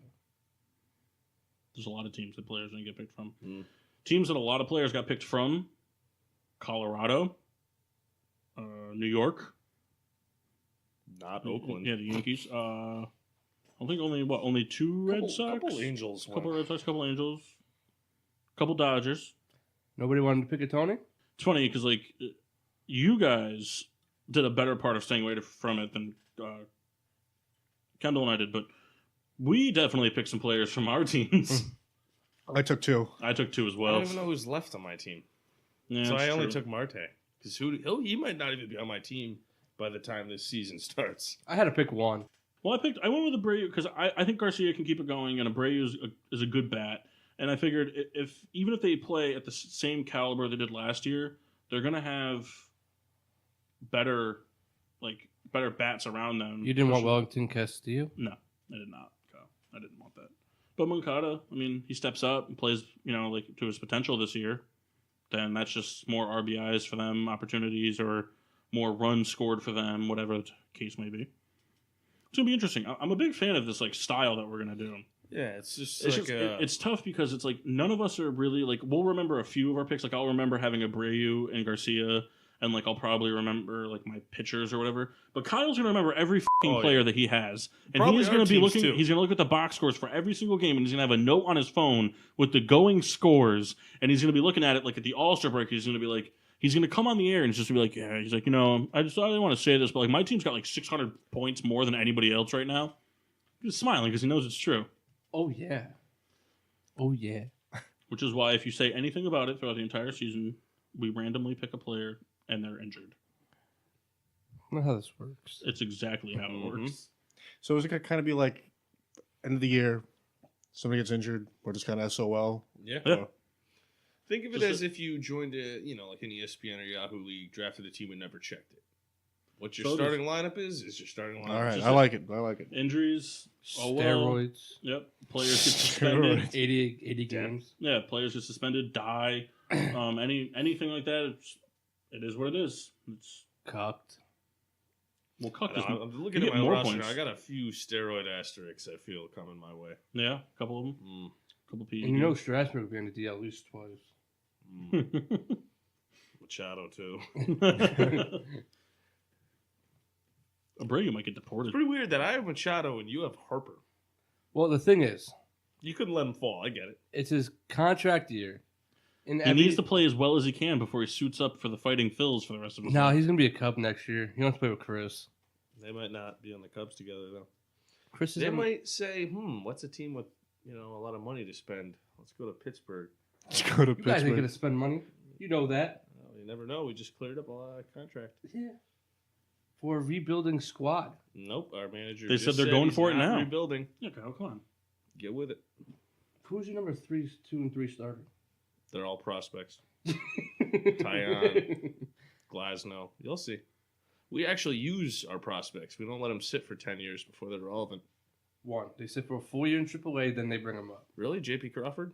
There's a lot of teams that players didn't get picked from. Mm. Teams that a lot of players got picked from: Colorado, New York, Not Oakland. Yeah, the Yankees. I think only 2 Red Sox, Couple Angels. couple Red Sox, couple Angels, couple Dodgers. Nobody wanted to pick a Tony? It's funny because like you guys did a better part of staying away from it than Kendall and I did, but we definitely picked some players from our teams. I took 2. I took 2 as I well. don't even know who's left on my team. Yeah, So that's I only true. took Marte. Because he might not even be on my team by the time this season starts. I had to pick one. Well, I went with Abreu because I think Garcia can keep it going, and Abreu is a good bat. And I figured even if they play at the same caliber they did last year, they're gonna have better bats around them. You didn't want Wellington Castillo? No, I did not. Kyle. I didn't want that. But Moncada, I mean, he steps up and plays, like to his potential this year. Then that's just more RBIs for them, opportunities, or more runs scored for them, whatever the case may be. It's gonna be interesting. I'm a big fan of this style that we're gonna do. Yeah, it's just It's tough because it's like none of us are really we'll remember a few of our picks. Like I'll remember having Abreu and Garcia, and I'll probably remember my pitchers or whatever. But Kyle's gonna remember every player that he has, and Probably he's our gonna be teams, looking. too. He's gonna look at the box scores for every single game, and he's gonna have a note on his phone with the going scores, and he's gonna be looking at it at the All-Star break. He's gonna be like. He's going to come on the air and he's just going to be like, yeah, he's like, I didn't want to say this, but my team's got 600 points more than anybody else right now. He's smiling because he knows it's true. Oh, yeah. Oh, yeah. Which is why if you say anything about it throughout the entire season, we randomly pick a player and they're injured. I don't know how this works. It's exactly how it works. So is it going to kind of be like end of the year, somebody gets injured, we're just kind of SOL? Yeah. Yeah. Think of it Just as if you joined an ESPN or Yahoo League, drafted a team and never checked it. What your So starting lineup is your starting lineup. All right, just I like it. Injuries. Oh, well. Steroids. Yep. Players get suspended. 80 games. Yeah, players get suspended, die. Anything like that, it is what it is. It's Cocked. well, Cuck is I'm looking you at get my more roster points. now. I got a few steroid asterisks I feel coming my way. yeah, a couple of them, Mm. couple And PEDs. Strasburg will be on the DL at least twice. Machado, too. Abreu might get deported. It's pretty weird that I have Machado and you have Harper. Well, the thing is, You couldn't let him fall. I get it. it's his contract year. He needs to play as well as he can before he suits up for the Fighting Phils for the rest of his No, life. he's gonna be a Cub next year. He wants to play with Chris. They might not be on the Cubs together though. Chris is. They might say, what's a team with a lot of money to spend? Let's go to Pittsburgh. Let's go to You guys ain't Pittsburgh. gonna spend money. You know that. Well, you never know. We just cleared up a contract. Yeah. For a rebuilding squad. Nope, our manager. They just said they're going he's for it not now. Rebuilding. Yeah, Kyle, come on. Get with it. Who's your number 3, 2, and 3 starter? They're all prospects. Tyon, Glasnow. You'll see. We actually use our prospects. We don't let them sit for 10 years before they're relevant. One. They sit for a full year in AAA, then they bring him up. Really, J.P. Crawford?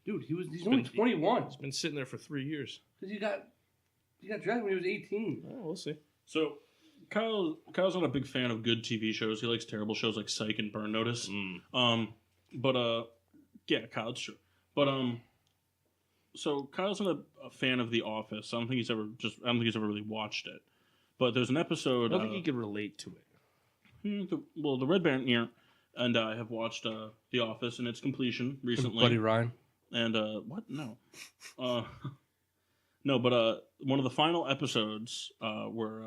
Dude, he's only 21. He's been sitting there for 3 years. Because he got drafted when he was 18. Oh, we'll see. So, Kyle's not a big fan of good TV shows. He likes terrible shows like Psych and Burn Notice. Yeah, Kyle, it's true. But so Kyle's not a fan of The Office. I don't think he's ever really watched it. But there's an episode. I don't think he can relate to it. The Red Baron here, and I have watched The Office in its completion recently. Buddy Ryan. And what? No, no. But one of the final episodes where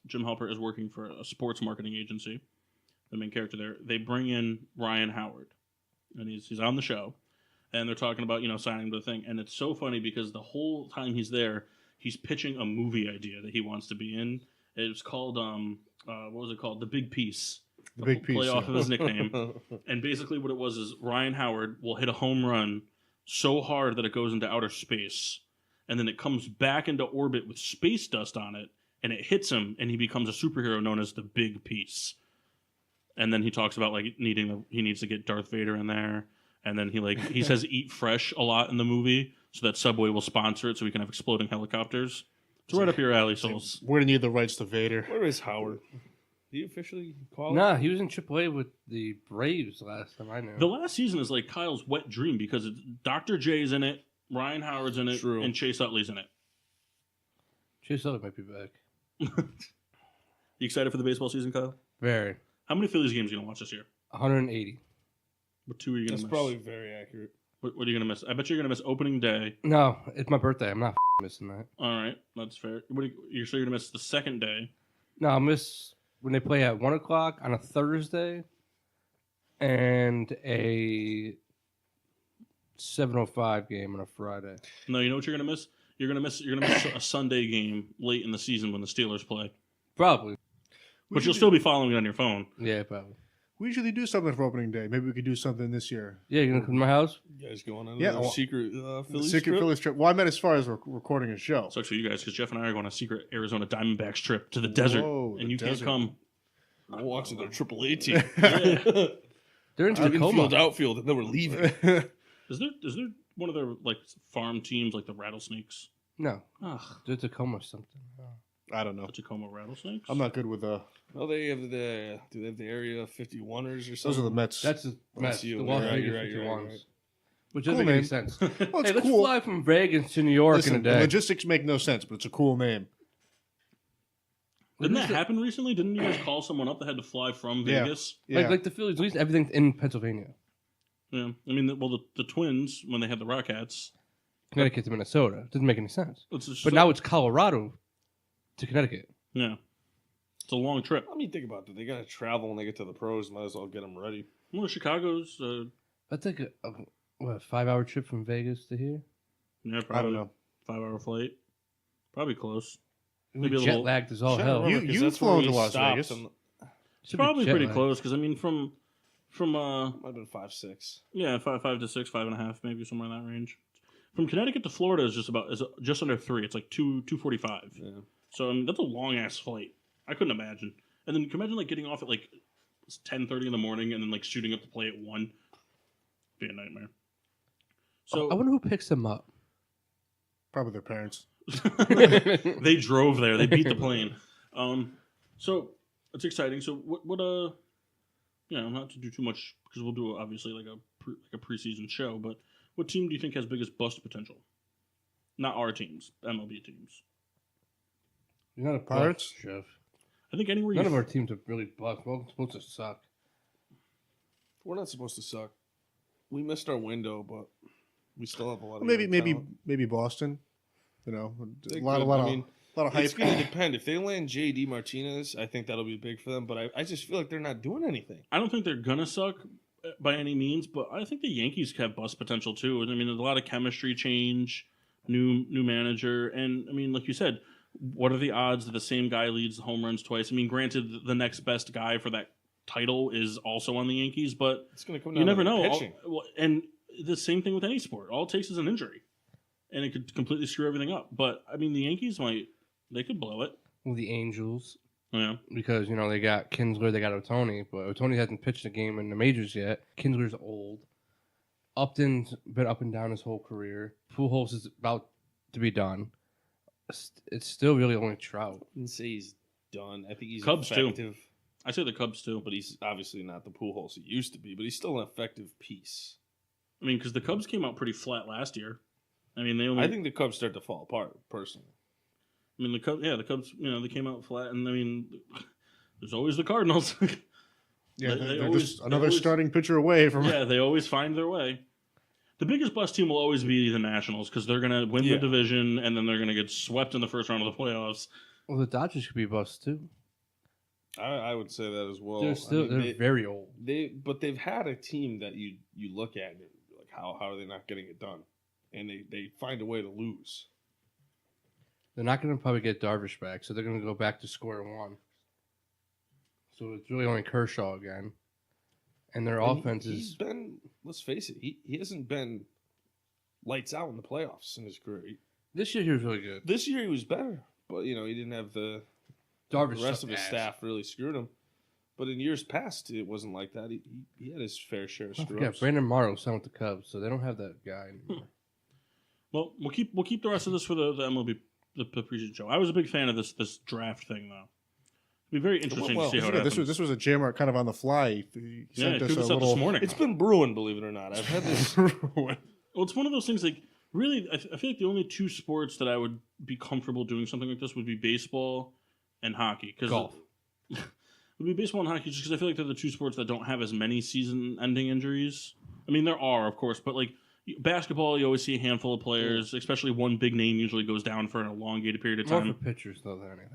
Jim Halpert is working for a sports marketing agency, the main character there, they bring in Ryan Howard, and he's on the show, and they're talking about signing the thing, and it's so funny because the whole time he's there, he's pitching a movie idea that he wants to be in. It's called what was it called? The Big Piece. The Big Piece. Play off of his nickname. And basically what it was is Ryan Howard will hit a home run so hard that it goes into outer space, and then it comes back into orbit with space dust on it, and it hits him, and he becomes a superhero known as the Big Piece. And then he talks about he needs to get Darth Vader in there, and then he says eat fresh a lot in the movie so that Subway will sponsor it so we can have exploding helicopters. It's right up your alley, Souls. We're going to need the rights to Vader. Where is Howard? Did he officially call Nah, he was in AAA with the Braves last time I knew. The last season is like Kyle's wet dream because it's Dr. J's in it, Ryan Howard's in it, True. and Chase Utley's in it. Chase Utley might be back. You excited for the baseball season, Kyle? Very. How many Phillies games are you going to watch this year? 180. What 2 are you going to That's miss? probably very accurate. What are you going to miss? I bet you're going to miss opening day. No, it's my birthday. I'm not missing that. All right, that's fair. You're sure you're going to miss the second day? No, I'll miss when they play at 1 o'clock on a Thursday and a 7:05 game on a Friday. No, you know what you're going to miss? You're going to miss a Sunday game late in the season when the Steelers play. Probably. But you'll still be following it on your phone. Yeah, probably. We usually do something for opening day. Maybe we could do something this year. Yeah, you're going to come to my house? You guys going on Yeah, a well, secret Phillies Secret trip? Phillies trip. Well, I meant as far as recording a show. Sucks for you guys because Jeff and I are going on a secret Arizona Diamondbacks trip to the desert, Whoa, and the you desert. can't come. We're watching their AAA team. Yeah. They're in Tacoma. Infield, outfield, and then we're leaving. Is there one of their farm teams like the Rattlesnakes? No, Ugh, they're Tacoma or something. I don't know. the Tacoma Rattlesnakes. I'm not good with Well, they have do they have the Area 51ers or Those something? are the Mets. That's the Mets, you. the Las You're right, Vegas you're right, you're 51s. right. Which Cool doesn't make any name. sense. Well, it's Hey, let's cool. fly from Vegas to New York Listen, in a the day. logistics make no sense, but it's a cool name. Didn't that happen recently? Didn't you guys call someone up that had to fly from Yeah. Vegas? Yeah. Like the Phillies, at least everything's in Pennsylvania. Yeah. I mean, the Twins when they had the Rockettes. Connecticut to Minnesota. Doesn't make any sense. It's just But now it's Colorado to Connecticut. yeah, it's a long trip. I mean, think about it. They got to travel when they get to the pros. Might as well get them ready. Well, Chicago's That's like a 5-hour trip from Vegas to here? yeah, probably I don't know. 5-hour flight, probably close. Maybe Maybe a jet little- lagged as all Shut hell. up, You- 'cause you've that's where flown we to Las stopped, Vegas. and It's Should be probably jet pretty lag. close because I mean from Might have been 5-6. yeah 5 to 6, 5.5, maybe somewhere in that range. From Connecticut to Florida is just under 3. It's like 2:45. Yeah. So I mean, that's a long ass flight. I couldn't imagine. And then you can imagine getting off at 10:30 in the morning and then shooting up to play at 1. Be a nightmare. So I wonder who picks them up. Probably their parents. they drove there. They beat the plane. So it's exciting. So what not to do too much because we'll do obviously like a preseason show. But what team do you think has biggest bust potential? Not our teams, MLB teams. You're not a Pirates? bust, Jeff. I think anywhere None you of our teams are really bust. We're all supposed to suck. We're not supposed to suck. We missed our window, but We still have a lot of maybe Boston. You know, They a lot could. of hype. It's going to depend. If they land J.D. Martinez, I think that'll be big for them. But I just feel like they're not doing anything. I don't think they're gonna suck by any means, but I think the Yankees have bust potential too. I mean, there's a lot of chemistry change, new manager, and I mean, like you said, what are the odds that the same guy leads the home runs twice? I mean, granted, the next best guy for that title is also on the Yankees, but It's going to come down you never to know. pitching. And the same thing with any sport. All it takes is an injury, and it could completely screw everything up. But I mean, the Yankees they could blow it. Well, the Angels, Yeah. because, you know, they got Kinsler, they got Ohtani, but Ohtani hasn't pitched a game in the majors yet. Kinsler's old. Upton's been up and down his whole career. Pujols is about to be done. It's still really only Trout. I wouldn't say he's done. I think he's Cubs, too. effective. I say the Cubs too. But he's obviously not the Pujols he used to be. But he's still an effective piece. I mean, because the Cubs came out pretty flat last year. I mean, they only. I think the Cubs start to fall apart, personally. I mean, the Cubs. You know, they came out flat, and I mean, there's always the Cardinals. Yeah, They they're always- just another they always- starting pitcher away from. Yeah, they always find their way. The biggest bust team will always be the Nationals because they're going to win Yeah. the division and then they're going to get swept in the first round of the playoffs. Well, the Dodgers could be bust too. I would say that as well. They're very old. But they've had a team that you look at and you're like, how are they not getting it done? And they find a way to lose. They're not going to probably get Darvish back, so they're going to go back to square one. So it's really only Kershaw again. And their offense He's is... been, let's face it, he hasn't been lights out in the playoffs in his career. This year he was really good. This year he was better, but he didn't have the Darvish rest of his ass. staff really screwed him. But in years past, it wasn't like that. He had his fair share of I screw forget, ups. Brandon Morrow signed with the Cubs, so they don't have that guy anymore. Well, we'll keep the rest of this for the MLB the preseason show. I was a big fan of this draft thing though. It'd be very interesting well. to see how it Yeah, happens. this was a jammer kind of on the fly. He Yeah, sent he us threw a this out little. this morning. It's been brewing, believe it or not. I've had this. Well, it's one of those things like really. I feel like the only two sports that I would be comfortable doing something like this would be baseball and hockey. Golf. It would be baseball and hockey just because I feel like they're the two sports that don't have as many season-ending injuries. I mean, there are, of course, but like basketball, you always see a handful of players, especially one big name usually goes down for an elongated period of More time. for pitchers, though, than anything.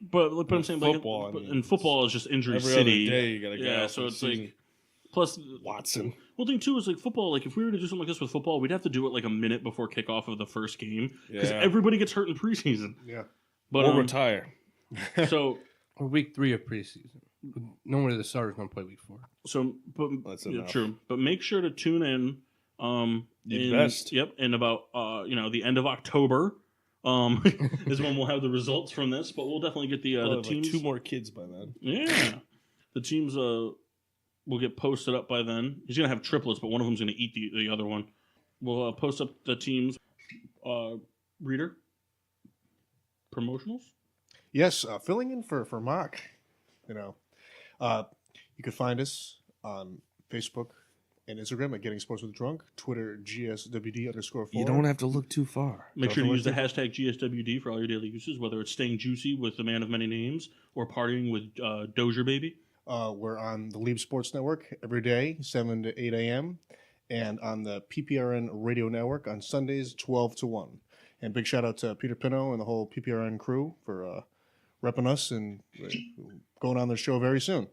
But I'm saying, Football, like, I mean, and football is just injury Every city. other day you got a guy Yeah, out so for the it's like season. plus. Watson. Well, thing too is like football. Like if we were to do something like this with football, we'd have to do it like a minute before kickoff of the first game because Yeah. everybody gets hurt in preseason. Yeah. But Or retire. so Or week 3 of preseason. Normally the starter's going to play week 4. but That's yeah, enough. true. But make sure to tune in. The best. Yep, in about the end of October. Is when we'll have the results from this, but we'll definitely get We'll the have, teams. like 2 more kids by then. Yeah, the teams will get posted up by then. He's gonna have triplets, but one of them's gonna eat the other one. We'll post up the teams. Reader promotionals. Yes, filling in for Mock. You could find us on Facebook and Instagram at Getting Sports with Drunk, Twitter GSWD_4. You don't have to look too far. Make sure to Don't use the hashtag GSWD for all your daily uses, whether it's staying juicy with the man of many names or partying with Dozier Baby. We're on the Leap Sports Network every day, 7 to 8 a.m., and on the PPRN Radio Network on Sundays, 12 to 1. And big shout out to Peter Pino and the whole PPRN crew for repping us and going on their show very soon.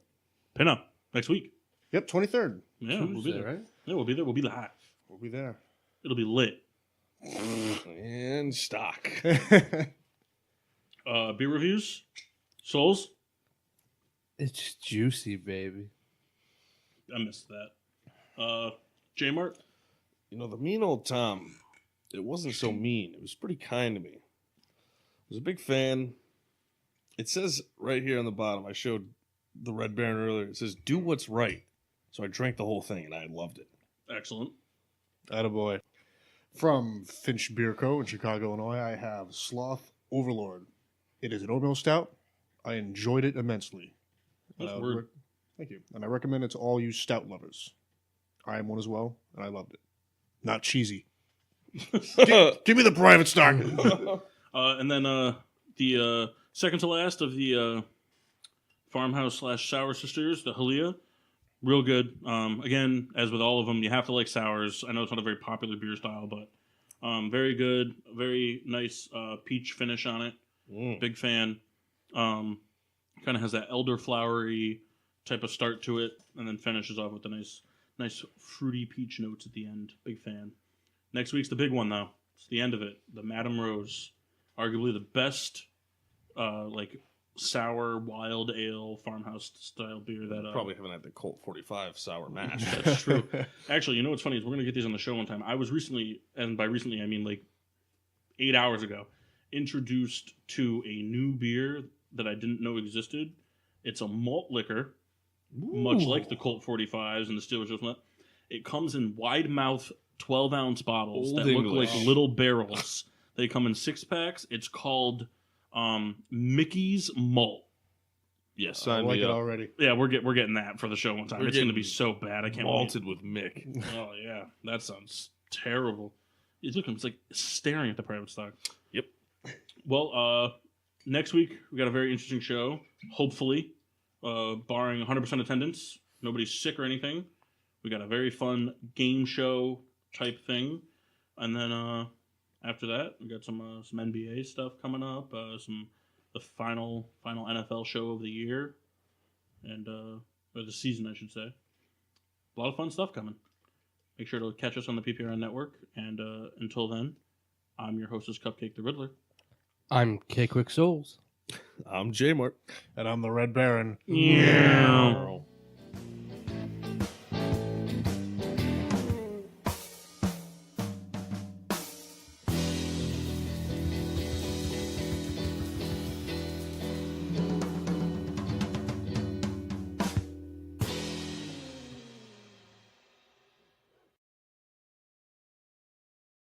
Pin up next week. Yep, 23rd. Yeah, we'll be Tuesday, there. right? Yeah, we'll be there. We'll be live. We'll be there. It'll be lit. And stock. Beer reviews. Souls. It's just juicy, baby. I missed that. J Mart. The mean old Tom, it wasn't so mean. It was pretty kind to me. I was a big fan. It says right here on the bottom, I showed the Red Baron earlier, it says, do what's right. So I drank the whole thing, and I loved it. Excellent. Attaboy. From Finch Beer Co. in Chicago, Illinois, I have Sloth Overlord. It is an oatmeal stout. I enjoyed it immensely. That's And I word. Thank you. And I recommend it to all you stout lovers. I am one as well, and I loved it. Not cheesy. Give me the private stock. And then the second to last of the Farmhouse / Sour Sisters, the Halia, real good. Again, as with all of them, you have to like sours. I know it's not a very popular beer style, but very good. Very nice peach finish on it. Big fan. Kind of has that elderflowery type of start to it, and then finishes off with the nice fruity peach notes at the end. Big fan. Next week's the big one, though. It's the end of it. The Madame Rose, arguably the best, sour wild ale farmhouse style beer that Probably haven't had the Colt 45 sour mash. That's true. Actually, you know what's funny is we're gonna get these on the show one time. I was recently, and by recently I mean like 8 hours ago, introduced to a new beer that I didn't know existed. It's a malt liquor, much like the Colt 45s and the Steelers Roosevelt. It comes in wide mouth 12-ounce bottles Old that look English. like little barrels. They come in 6-packs. It's called Mickey's Malt. Yes, I sign like me it up. already. Yeah, we're getting that for the show one time. We're It's going to getting be so bad. I can't Malted with Mick. wait. Oh yeah, that sounds terrible. It's like staring at the private stock. Yep. Well, next week we got a very interesting show. Hopefully, barring 100% attendance, nobody's sick or anything. We got a very fun game show type thing, and then after that we got some NBA stuff coming up. The final NFL show of the year, and or the season, I should say. A lot of fun stuff coming. Make sure to catch us on the PPRN network, and until then, I'm your hostess, Cupcake the Riddler. I'm K Quick Souls. I'm J Mart. And I'm the Red Baron. Yeah.